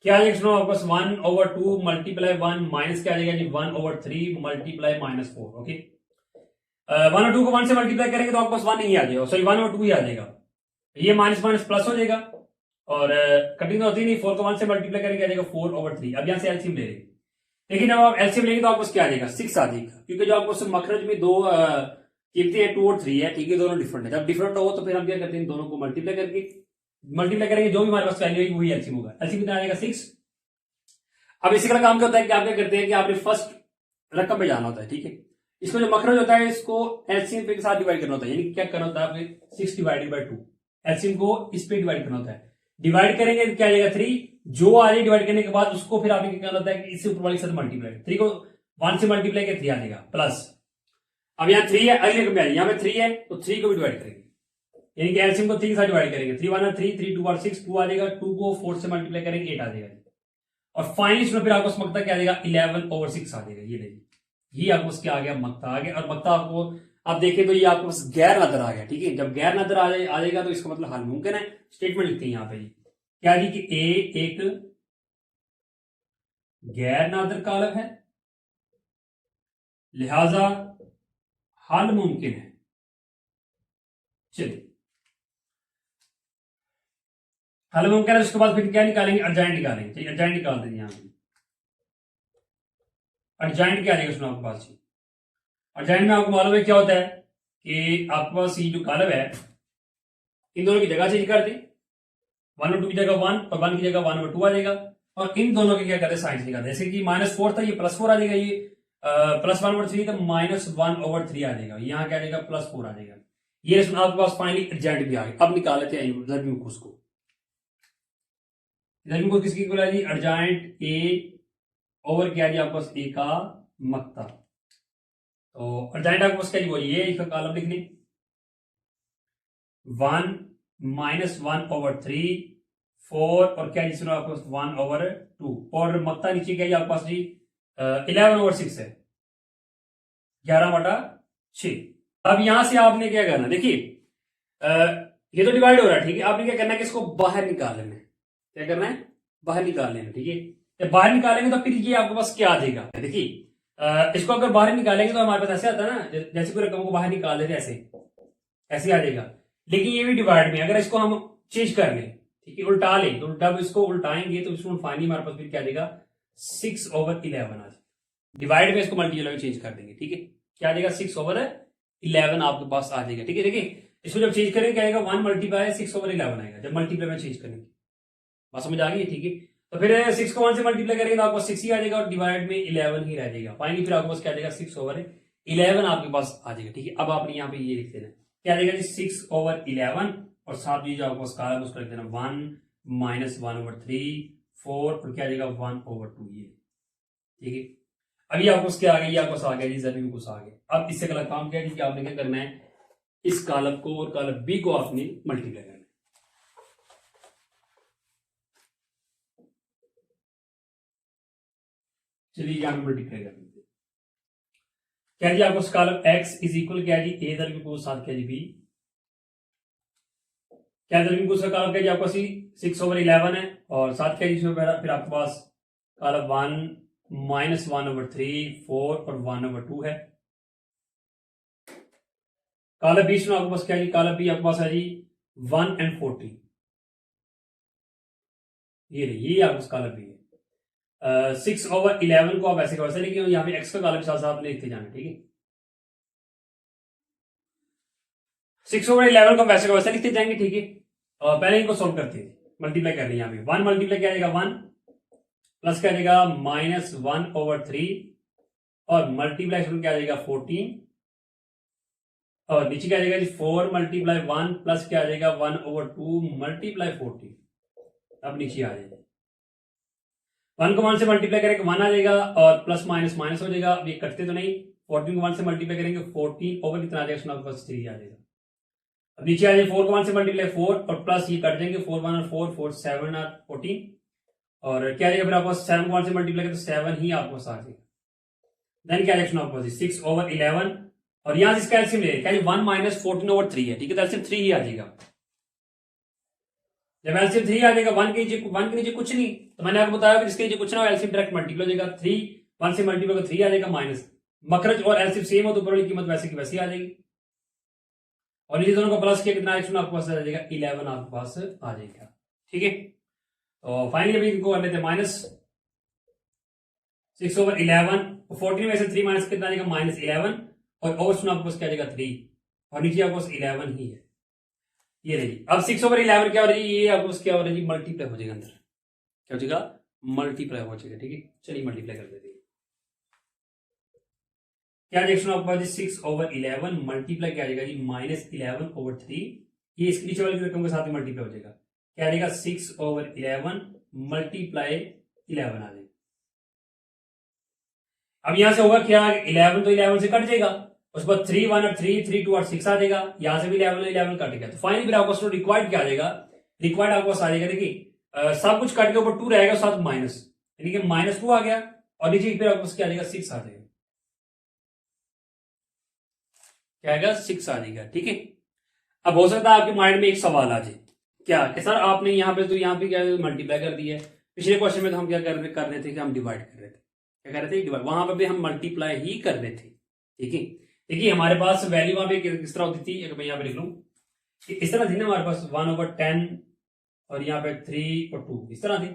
क्या आ जाएगा आपके पास 1 ओवर 2 मल्टीप्लाई 1 माइनस क्या आ जाएगा जी 1 ओवर 3 मल्टीप्लाई -4। ओके, 1 और 2 को 1 से मल्टीप्लाई करेंगे तो आपके पास 1 ही आ जाएगा, सॉरी 1 और 2 ही आ जाएगा, ये माइनस माइनस प्लस हो जाएगा, और कटिंग होती नहीं, 4 को 1 से मल्टीप्लाई करेंगे आ जाएगा 4 ओवर 3। अब यहां से एलसीएम ले लेंगे, लेकिन जब आप एलसीएम लेंगे तो आपको क्या आ जाएगा 6 आ जाएगा, क्योंकि जो आपको मखरज में दो कीमतें हैं 2 और 3 है, ठीक है, दोनों डिफरेंट है। जब डिफरेंट हो तो फिर हम क्या करते हैं दोनों को मल्टीप्लाई करेंगे, जो भी हमारे पास वैल्यू वही एलसीएम होगा। एलसीएम कितना आ जाएगा 6। अब इसी का काम क्या होता है कि आप क्या करते हैं कि आपने फर्स्ट रकम पे जाना होता है, ठीक है। इसको जो मखरज होता है इसको एलसीएम पे के साथ डिवाइड करना होता है, यानी क्या करना होता है आपने 6 डिवाइडेड बाय 2, एलसीएम को इस पे डिवाइड करना होता है। डिवाइड करेंगे तो क्या आ जाएगा 3, जो आ जाए डिवाइड करने के बाद उसको फिर आपने क्या करना होता है कि इससे ऊपर वाले के साथ मल्टीप्लाई, 3 को 1 से मल्टीप्लाई किया 3 आ जाएगा प्लस। अब यहाँ 3 है, अगले रकम में आ जाएगी, यहाँ पे 3 है तो 3 को भी डिवाइड करेंगे, यानी कि एलसीएम को 3 के साथ डिवाइड करेंगे, 3 1 3 3 2 6 2 आ जाएगा, 2 को 4 से मल्टीप्लाई करेंगे 8 आ जाएगा, और फाइनली इसमें फिर आपको मक्ता क्या आ जाएगा 11 ओवर 6 आ जाएगा। ये देखिए, ये आपको क्या आ गया मक्ता आ गया, और मक्ता आपको आप देखें तो ये आपको बस गैर नजर आ गया, ठीक है। जब गैर नजर आ जाएगा तो इसका मतलब हल मुमकिन है। स्टेटमेंट लिखते हैं यहाँ पे क्या जी कि ए एक गैर नादिर कॉलम है, लिहाजा हल मुमकिन है। चलिए हल मुमकिन है, उसके बाद फिर क्या निकालेंगे अर्जाइंट निकालेंगे। ठीक है, अर्जाइंट निकाल देंगे यहाँ पे। अर्जाइंट क्या आएगा उसमें आपके पास, अर्जाइंट में आपको मालूम है क्या होता है कि आपके पास ये जो कॉलम है इन दोनों की जगह चेंज कर दें, 1 और 2 की जगह 1 और 1 की जगह 1 और 2 आ जाएगा, और इन दोनों के क्या करते हैं साइंस निकालते हैं। जैसे कि -4 था ये +4 आ जाएगा, ये +1/3 तो -1/3 आ जाएगा, यहाँ क्या आ जाएगा +4 आ जाएगा। ये रेशो आपके पास फाइनली एडजेंट भी आ गया। अब निकाल लेते हैं ज़रम्यूकुस को। ज़रम्यूकुस किसकी इक्वल है जी, एडजेंट ए ओवर क्या है जी आपके पास ए का मक्ता। तो एडजेंट आपके पास क्या जी, वो ये इसका कॉलम लिख लें 1 -1/3 4 और क्या जी सुनो आपके पास 1/2 और मक्ता नीचे क्या जी आपके पास जी 11/6 है, 11/6। अब यहां से आपने क्या करना, देखिए ये तो डिवाइड हो रहा है, ठीक है। आपने क्या करना है कि इसको बाहर निकाल लेना है। क्या करना है, बाहर निकाल लेना, ठीक है। जब बाहर निकालेंगे तो फिर ये आपके पास क्या आ जाएगा, देखिए इसको अगर बाहर निकालेंगे तो हमारे पास ऐसे आता है ना, जैसे कोई रकम को बाहर निकाल देते ऐसे ऐसे आ जाएगा। लेकिन ये भी डिवाइड में, अगर इसको हम चेंज कर लें, ठीक है, उल्टा लें, तो जब इसको उल्टाएंगे तो इसको फाइनली हमारे पास फिर क्या आ जाएगा 6/11 आ जाएगा। डिवाइड में इसको मल्टीप्लाई में चेंज कर देंगे, ठीक है। क्या आ जाएगा 6/11 आपके पास आ जाएगा, ठीक है। देखिए इसको जब चेंज करेंगे क्या आएगा 1 × 6/11 आएगा, जब मल्टीप्लाई में चेंज करेंगे। बात समझ आ गई, ठीक है। तो फिर 6 को 1 से मल्टीप्लाई करेंगे तो आपको 6 ही आ जाएगा और डिवाइड में 11 ही रह जाएगा। फाइनली फिर आपके पास क्या आ जाएगा 6/11 आपके पास आ जाएगा, ठीक है। अब आपने यहाँ पे ये लिख देना, क्या आ जाएगा जी 6/11 और साथ ही जो आपको कॉलम उसको लिख देना 1 -1/3 4 और क्या आ जाएगा 1/2 ये, ठीक है। अभी आपको क्या आ गया, ये आपको आ गया जी ज़रम्यूकुस आ गया। अब इससे गलत काम क्या है कि आपने क्या करना है, इस कॉलम को और कॉलम बी को आपने मल्टीप्लाई करना है। चलिए यहां पे मल्टीप्लाई कर देते हैं। क्या जी आपको कॉलम एक्स इज इक्वल क्या जी ए ज़रम्यूकुस साथ क्या जी बी, क्या ज़रम्यूकुस का कॉलम क्या जी आपको 6/11 है और साथ क्या जी इसमें फिर आपके पास कॉलम 1 -1/3 4 और 1/2 है। कॉलम बी में आपके पास क्या जी, कॉलम बी आपके पास है जी 1 और 40, ये आपके पास कॉलम बी है। 6/11 को आप ऐसे का वैसे लिखिए, यहाँ पे एक्स का कॉलम साथ साथ लिखते जाना, ठीक है। 6/11 को वैसे का वैसे लिखते जाएंगे, ठीक है। और पहले इनको सोल्व करते हैं, मल्टीप्लाई कर रहे हैं। यहाँ पे 1 मल्टीप्लाई क्या आएगा 1 प्लस क्या आएगा -1/3 और मल्टीप्लाई क्या आ जाएगा 14 और नीचे क्या आ जाएगा जी 4 × 1 प्लस क्या आ जाएगा 1/2 मल्टीप्लाई 14। अब नीचे आ जाएगा 1 को 1 से मल्टीप्लाई करेंगे 1 आ जाएगा और प्लस माइनस माइनस हो जाएगा। अब ये कटते तो नहीं, 14 को 1 से मल्टीप्लाई करेंगे 14 ओवर कितना आ जाएगा प्लस 3 आ जाएगा। अब नीचे आ जाएगा 4 को 1 से मल्टीप्लाई 4 और प्लस ये कट जाएंगे 4 1 और 4 4 7 और 14 और क्या आ जाएगा फिर आपको 7 को 1 से मल्टीप्लाई करें तो 7 ही आपको आ जाएगा। देन क्या आएगा आपको 6/11 और यहां से इसका एलसीएम ले 1 - 14/3 है, ठीक है। तो एलसीएम 3 ही आ जाएगा। जब एलसीएम 3 आ जाएगा 1 के नीचे कुछ नहीं, तो मैंने आपको बताया कि जिसके नीचे कुछ ना हो एलसीएम डायरेक्ट मल्टीप्लाई हो जाएगा। 3 1 से मल्टीप्लाई 3 आ जाएगा माइनस मखरज और एलसीएम सेम हो तो ऊपर वाली कीमत वैसे की वैसी आ जाएगी और नीचे दोनों को प्लस किया कितना आपके पास आ जाएगा 11 आपके पास आ जाएगा, ठीक है। तो फाइनली अभी इनको कर लेते हैं माइनस 6/11 14 में से 3 माइनस कितना आ जाएगा -11 और ओवर सुना आपके पास क्या आ जाएगा 3 और नीचे आपके पास 11 ही है, ये रही। अब 6/11 क्या हो रही है, ये आपको क्या हो रहा है जी मल्टीप्लाई हो जाएगा, अंदर क्या हो जाएगा मल्टीप्लाई हो जाएगा, ठीक है। चलिए मल्टीप्लाई कर देते हैं। क्या रिएक्शन आपके पास 6/11 मल्टीप्लाई क्या आ जाएगा जी -11/3, ये इसके नीचे वाली रकम के साथ ही मल्टीप्लाई हो जाएगा। क्या आ जाएगा 6/11 मल्टीप्लाई 11 आ जाएगा। अब यहां से होगा क्या 11 तो 11 से कट जाएगा, उसके बाद 3 1 और 3 3 2 और 6 आ जाएगा। यहां से भी 11 कट गया तो फाइनली फिर आपको रिक्वायर्ड क्या आ जाएगा, रिक्वायर्ड आपको आ जाएगा देखिए सब कुछ कट के ऊपर 2 रहेगा साथ माइनस, यानी कि -2 आ गया और नीचे फिर आपको क्या आ जाएगा 6 आ जाएगा। क्या आएगा 6 आ जाएगा, ठीक है। अब हो सकता है आपके माइंड में एक सवाल आ जाए क्या कि सर आपने यहाँ पे तो यहाँ पे क्या मल्टीप्लाई कर दिया है, पिछले क्वेश्चन में तो हम क्या कर रहे थे कि हम डिवाइड कर रहे थे, क्या कर रहे थे डिवाइड, वहां पर भी हम मल्टीप्लाई ही कर रहे थे, ठीक है। देखिए हमारे पास वैल्यू वहां पे किस तरह होती थी, मैं यहाँ पे लिख लूँ कि इस तरह थी ना हमारे पास 1/10 और यहाँ पे 3 और 2 इस तरह थी।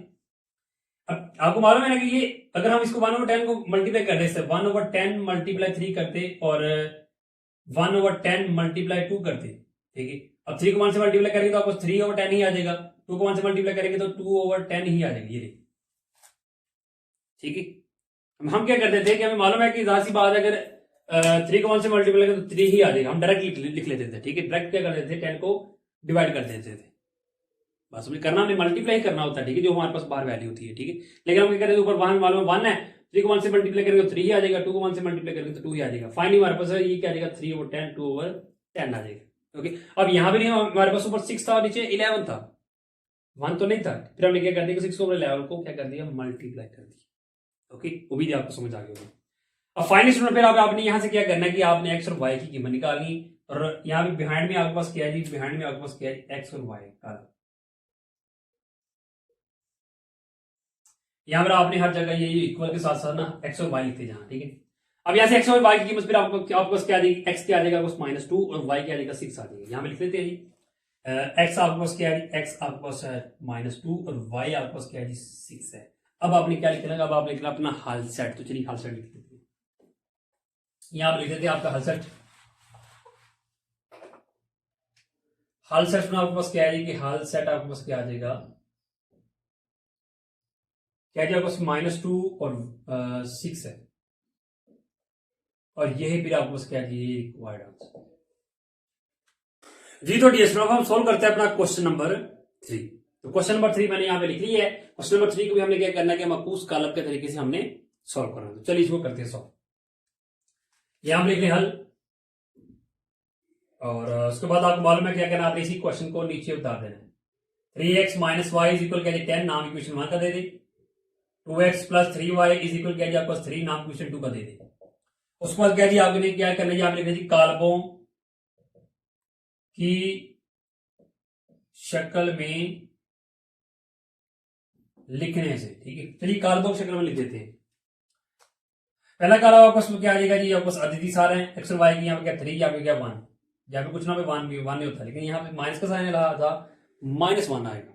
अब आपको मालूम है ना कि ये अगर हम इसको 1/10 को मल्टीप्लाई कर रहे 1/10 मल्टीप्लाई 3 करते और 1/10 मल्टीप्लाई 2 करते, ठीक है। अब 3 को 1 से मल्टीप्लाई करेंगे तो आपको 3/10 ही आ जाएगा, 2 को 1 से मल्टीप्लाई करेंगे तो 2/10 ही आ जाएगी, ये ठीक है। हम क्या करते थे कि हमें मालूम है कि जाहिर सी बात है, अगर 3 को 1 से मल्टीप्लाई करें तो 3 ही आ जाएगा, हम डायरेक्ट लिख लेते थे। ठीक है, डायरेक्ट क्या कर देते थे, 10 को डिवाइड कर देते थे। बस हमें करना, हमें मल्टीप्लाई करना होता है। ठीक है, जो हमारे पास बाहर वैल्यू होती है। ठीक है, लेकिन हम क्या करते हैं, ऊपर वन मालूम है 1 है, 3 को 1 से मल्टीप्लाई करेंगे तो 3 ही आ जाएगा, 2 को 1 से मल्टीप्लाई करेंगे तो 2 ही आ जाएगा। फाइनली हमारे पास ये क्या आ जाएगा, 3/10, 2/10 आ जाएगा। ओके, अब यहां भी नहीं, हमारे पास ऊपर 6 था, नीचे 11 था, 1 तो नहीं था। फिर हमने क्या कर दिया, 6 ओवर 11 को क्या कर दिया, मल्टीप्लाई कर दिया। ओके, वो भी आपको समझ आ गया। अब फाइनली स्टूडेंट, फिर आपने यहां से क्या करना है कि आपने एक्स और वाई की कीमत निकालनी, और यहाँ पे बिहाइंड में आपके पास क्या है जी, बिहाइंड में आपके पास क्या है, एक्स और वाई का। यहाँ पर आपने हर जगह ये इक्वल के साथ साथ ना एक्स और वाई लिखते जाना। ठीक है, अब यहाँ से एक्स और वाई की कीमत फिर आपको क्या आ जाएगी, एक्स क्या आ जाएगा, -2 और वाई क्या आ जाएगा, 6 आ जाएगा। यहाँ पे लिख लेते हैं जी, एक्स आपके पास क्या है, एक्स आपके पास है -2 और वाई आपके पास क्या है जी, 6 है। अब आपने क्या लिखना है, अब आपने लिखना अपना हल सेट। तो चलिए हल सेट लिख लेते हैं, यहाँ पर लिख देते हैं आपका हल सेट। हल सेट में आपके पास क्या है कि हल सेट आपके पास क्या आ जाएगा, क्या आपके पास -2 और 6 है, और यही फिर आपके पास क्या है जी, रिक्वायर्ड आंसर जी। तो डियर स्टूडेंट, हम सोल्व करते हैं अपना क्वेश्चन नंबर 3। तो क्वेश्चन नंबर 3 मैंने यहाँ पे लिख ली है। क्वेश्चन नंबर 3 को भी हमने क्या करना है कि मकूस कालब के तरीके से हमने सॉल्व करना है। तो चलिए इसको करते हैं सॉल्व। यहां हम लिख लें हल, और उसके बाद आपको मालूम है क्या करना, आपने इसी क्वेश्चन को नीचे उतार देना है। 3x minus Y is equal क्या 10 नाम इक्वेशन 1 का दे दे, 2x plus 3y is equal क्या जी आपको 3 नाम इक्वेशन 2 का दे दे। उसके बाद क्या जी आपने क्या करना है, आपने लिखा जी कालबों की शक्ल में लिखने से। ठीक है, चलिए कालबों की शक्ल में लिख देते हैं। पहला काला वापस क्या आ जाएगा जी, वापस अदिति सारे हैं, एक्स और वाई की यहाँ पे क्या 3, यहाँ पे क्या 1, यहाँ पे कुछ ना पे 1 भी 1 नहीं होता, लेकिन यहाँ पे माइनस का साइन रहा था, -1 आएगा।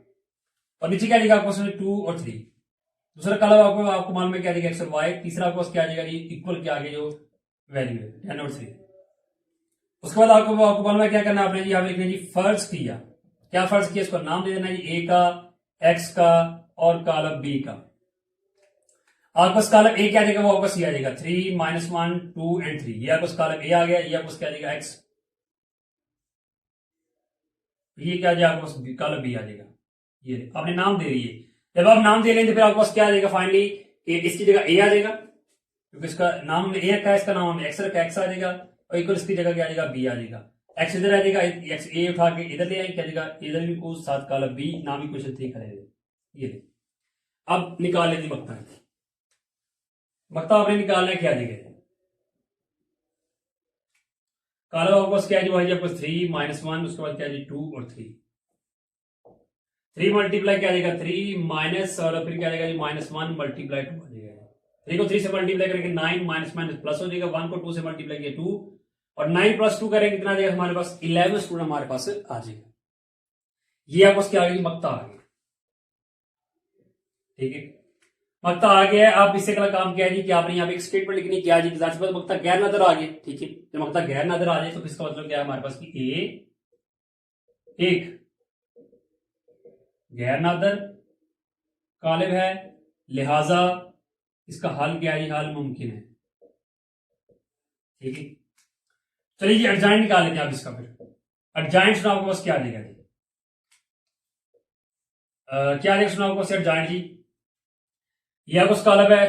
और नीचे क्या आएगा आपको 2 और 3। दूसरा काला आपको मालूम है क्या आएगा, एक्स और वाई। तीसरा आपको क्या आ जाएगा जी, इक्वल के आगे जो वैल्यू है 10 और 3। उसके बाद आपको मालूम है क्या करना आपने जी, यहाँ पे लिखना जी फर्ज किया। क्या फर्ज किया, इसको नाम दे देना जी, ए का, एक्स का और कॉलम बी का। आपको कॉलम ए क्या आ जाएगा, वो आपको सी आ जाएगा, 3 -1 2 एंड 3। ये आपको कॉलम ए आ गया, ये आपको क्या आ जाएगा एक्स, ये क्या आ जाएगा आपको कॉलम बी आ जाएगा। ये आपने नाम दे रही है, जब आप नाम दे लेंगे फिर आपको क्या आ जाएगा फाइनली, इसकी जगह ए आ जाएगा, क्योंकि इसका नाम ए रखा है, इसका नाम हमने एक्स रखा है, एक्स आ जाएगा, और इक्वल इसकी जगह क्या आ जाएगा, बी आ जाएगा। एक्स इधर आ जाएगा, एक्स ए उठा के इधर ले आएंगे, क्या जाएगा इधर भी को साथ कॉलम बी नाम इक्वेशन 3 करेंगे। ये अब निकाल लेंगे मकता, मकता आपने निकालना है क्या जगह, कॉलम आपको क्या है जी, आपको 3 -1, उसके बाद क्या है जी 2 और 3। 3 मल्टीप्लाई क्या आ जाएगा 3 माइनस, और फिर क्या आ जाएगा जी -1 मल्टीप्लाई 2 आ जाएगा। 3 को 3 से मल्टीप्लाई करेंगे 9 माइनस माइनस प्लस हो जाएगा, 1 को 2 से मल्टीप्लाई किया 2, और 9 + 2 करेंगे कितना आ जाएगा हमारे पास 11 स्टूडेंट हमारे पास आ जाएगा। ये आपको क्या आ गया, मकता आ गया। ठीक है, मकता आ गया है। आप इससे अगला काम क्या है जी कि आपने यहाँ पे एक स्टेटमेंट लिखनी क्या जी, मकता गैर नजर आ गया। ठीक है, जब मकता गैर नजर आ जाए तो इसका मतलब क्या है हमारे पास कि ए एक गैर नादर कालिब है, लिहाजा इसका हल क्या है, हल मुमकिन है। ठीक है, चलिए जी एडजाइंट निकाल लेते हैं आप इसका। फिर एडजाइंट सुना आपके पास क्या आ जाएगा जी, क्या आ जाएगा सुना आपके पास एडजाइंट जी, यह कुछ कालब है।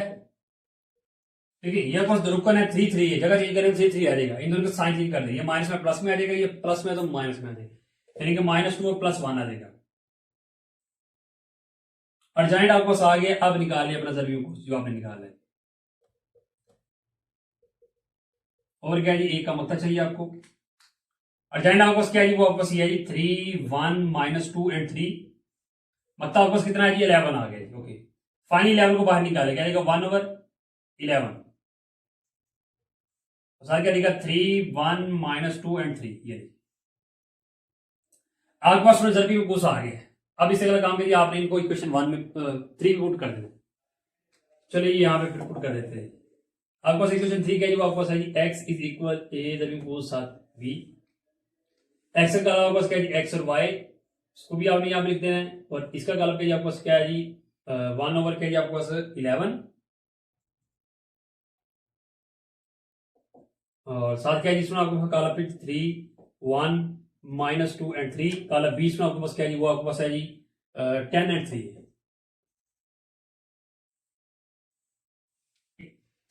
ठीक है, यह कुछ रुकन है 3 3 है, जगह चेंज करें 3 3 आ जाएगा, इन दोनों का साइन चेंज कर देंगे, ये माइनस में प्लस में आ जाएगा, ये प्लस में तो माइनस में आ जाएगा, यानी कि -2 और +1 आ जाएगा। अर्जेंट आपको आ गया, अब निकालिए अपना जरूरी कोर्स जो आपने निकाला है। और क्या जी, ए का मकता चाहिए आपको। अर्जेंट आपको क्या है, वो आपको है जी 3 1 -2 एंड 3, मकता आपको कितना है जी 11 आ गया। ओके, फाइनल 11 को बाहर निकाले, क्या देगा 1/11, क्या देगा 3 1 -2 एंड 3। ये आपके पास जरूरी कोर्स आ गया। अब इससे अगला काम करिए, आपने इनको इक्वेशन 1 में 3 पुट कर देना। चलिए यहाँ पे फिर पुट कर देते हैं। आपके पास इक्वेशन 3 क्या है, आपके पास है x इज इक्वल ए को साथ b, एक्स का आपके पास क्या है एक्स और y, इसको भी आपने यहाँ पे लिख देना है, और इसका गलत क्या आपके पास क्या है जी 1 ओवर क्या है आपके पास 11, और साथ क्या है जिसमें आपके पास कॉलम पे 3 1 -2 एंड 3, कॉलम बीच में आपके पास क्या है वो आपके पास है जी 10 एंड 3 है।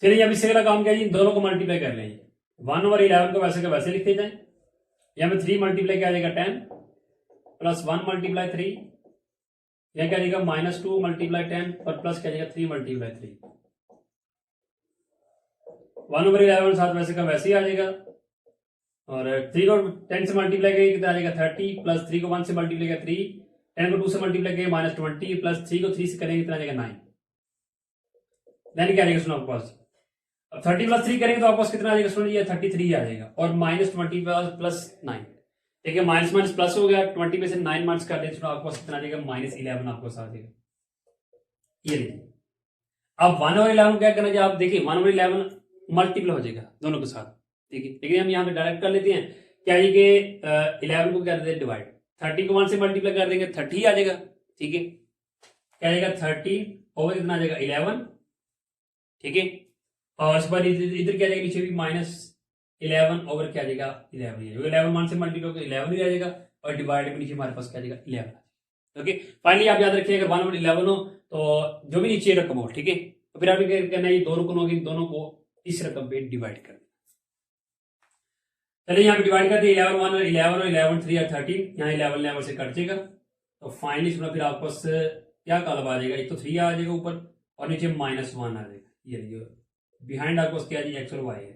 चलिए अब इससे अगला काम क्या है जी, इन दोनों को मल्टीप्लाई कर लेंगे। 1/11 को वैसे का वैसे लिखते जाए, यहाँ पे 3 मल्टीप्लाई क्या आ जाएगा 10 प्लस 1 मल्टीप्लाई 3, यह क्या आ जाएगा -2 मल्टीप्लाई 10 और प्लस क्या आ जाएगा 3 मल्टीप्लाई 3। 1/11 साथ वैसे का वैसे ही आ जाएगा, और 3 को 10 से मल्टीप्लाई करेंगे कितना आ जाएगा 30 प्लस 3 को 1 से मल्टीप्लाई किया 3, 10 को 2 से मल्टीप्लाई करेंगे -20 प्लस 3 को 3 से करेंगे कितना आ जाएगा 9। यानी क्या आ जाएगा सुनो आपके पास, अब 30 प्लस 3 करेंगे तो आपके पास कितना आ जाएगा सुनिए 33 आ जाएगा, और -20 प्लस 9, देखिए माइनस माइनस प्लस हो गया, 20 में से 9 माइनस कर दें तो आपके पास कितना आ जाएगा -11 आपके पास आ जाएगा। ये देखिए अब 1/11 क्या करना चाहिए, आप देखिए 1/11 मल्टीप्लाई हो जाएगा दोनों के साथ, देखिए लेकिन हम यहाँ पे डायरेक्ट कर लेते हैं क्या है कि 11 को क्या करते हैं डिवाइड, 30 को 1 से मल्टीप्लाई कर देंगे 30 आ जाएगा, ठीक है क्या आ जाएगा 30 ओवर कितना आ जाएगा 11, ठीक है, और उसके बाद इधर क्या आ जाएगा नीचे भी -11 ओवर क्या आ जाएगा 11, 11 1 से मल्टीप्लाई होकर 11 ही आ जाएगा, और डिवाइड में नीचे हमारे पास क्या आ जाएगा 11। ओके फाइनली आप याद रखिए अगर 1/11 हो तो जो भी नीचे रकम हो, ठीक है, तो फिर आपने क्या करना है, ये दो रकम होगी, दोनों को इस रकम पे डिवाइड कर, चलिए यहाँ पे डिवाइड करते हैं 11 1 11 और 11 3 और 13, यहाँ 11 से कट जाएगा, तो फाइनली सुना फिर आपके पास क्या कॉलम आ जाएगा, एक तो 3 आ जाएगा ऊपर और नीचे -1 आ जाएगा, ये बिहाइंड आपके पास क्या है एक्स और वाई है,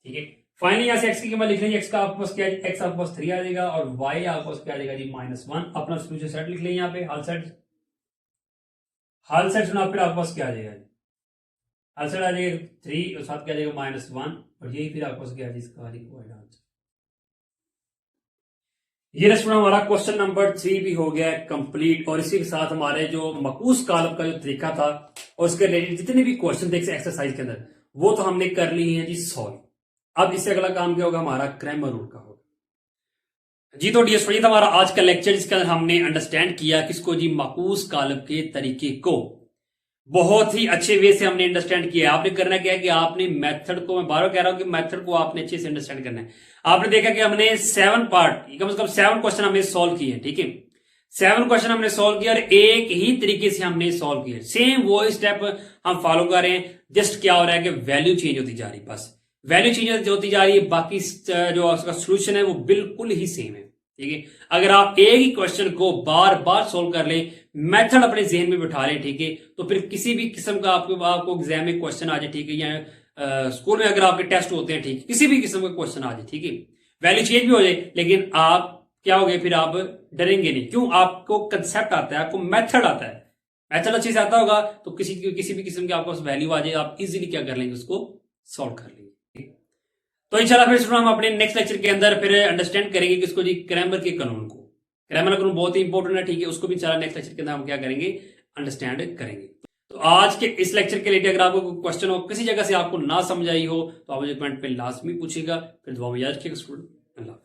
ठीक है। फाइनली यहाँ से एक्स की कीमत लिख लेंगे, एक्स का आपके पास क्या है, एक्स आपके पास 3 आ जाएगा और वाई आपके पास क्या आ जाएगा जी -1। अपना सोल्यूशन सेट लिख लेंगे यहाँ पे, हाल सेट सुना फिर आपके पास क्या आ जाएगा, हाल सेट आ जाएगा 3 और साथ क्या आ जाएगा -1, और यही फिर आपके पास क्या है इसका आंसर। ये रेस्टोरेंट हमारा क्वेश्चन नंबर 3 भी हो गया कंप्लीट, और इसी के साथ हमारे जो मकूस कॉलम का जो तरीका था और उसके रिलेटेड जितने भी क्वेश्चन थे एक्सरसाइज के अंदर वो तो हमने कर ली है जी सॉल्व। अब इससे अगला काम क्या होगा, हमारा ग्रामर रूल का होगा जी। तो डियर स्टूडेंट हमारा आज का लेक्चर जिसके अंदर हमने अंडरस्टैंड किया किसको जी, मकूस कॉलम के तरीके को बहुत ही अच्छे वे से हमने अंडरस्टैंड किया। आपने करना क्या है कि आपने मेथड को, मैं बार बार कह रहा हूं कि मेथड को आपने अच्छे से अंडरस्टैंड करना है। आपने देखा कि हमने 7 पार्ट कम से कम 7 क्वेश्चन हमने सॉल्व किए, ठीक है, 7 क्वेश्चन हमने सॉल्व किया और एक ही तरीके से हमने सॉल्व किया, सेम वो स्टेप हम फॉलो कर रहे हैं। जस्ट क्या हो रहा है कि वैल्यू चेंज होती जा रही है, बस वैल्यू चेंज होती जा रही है, बाकी जो उसका सोल्यूशन है वो बिल्कुल ही सेम है, ठीक है। अगर आप एक ही क्वेश्चन को बार बार सोल्व कर लें, मेथड अपने जहन में बिठा लें, ठीक है, तो फिर किसी भी किस्म का आपको एग्जाम में क्वेश्चन आ जाए, ठीक है, या स्कूल में अगर आपके टेस्ट होते हैं, ठीक है, किसी भी किस्म का क्वेश्चन आ जाए, ठीक है, वैल्यू चेंज भी हो जाए, लेकिन आप क्या हो गए, फिर आप डरेंगे नहीं, क्यों, आपको कंसेप्ट आता है, आपको मेथड आता है, मेथड अच्छे से आता होगा तो किसी भी किस्म की आपको वैल्यू आ जाए, आप इजीली क्या कर लेंगे, उसको सॉल्व कर लेंगे। तो इंशाल्लाह फिर हम अपने नेक्स्ट लेक्चर के अंदर फिर अंडरस्टैंड करेंगे किसको जी, क्रैमर के कानून को। क्रैमर कानून बहुत ही इंपॉर्टेंट है, ठीक है, उसको भी इंशाल्लाह नेक्स्ट लेक्चर के अंदर हम क्या करेंगे, अंडरस्टैंड करेंगे। तो आज के इस लेक्चर के लिए अगर आपको कोई क्वेश्चन हो, किसी जगह से आपको ना समझ आई हो, तो आप मुझे कमेंट पे लाजमी पूछेगा। फिर दुआ में याद रखिएगा स्टूडेंट। अल्लाह।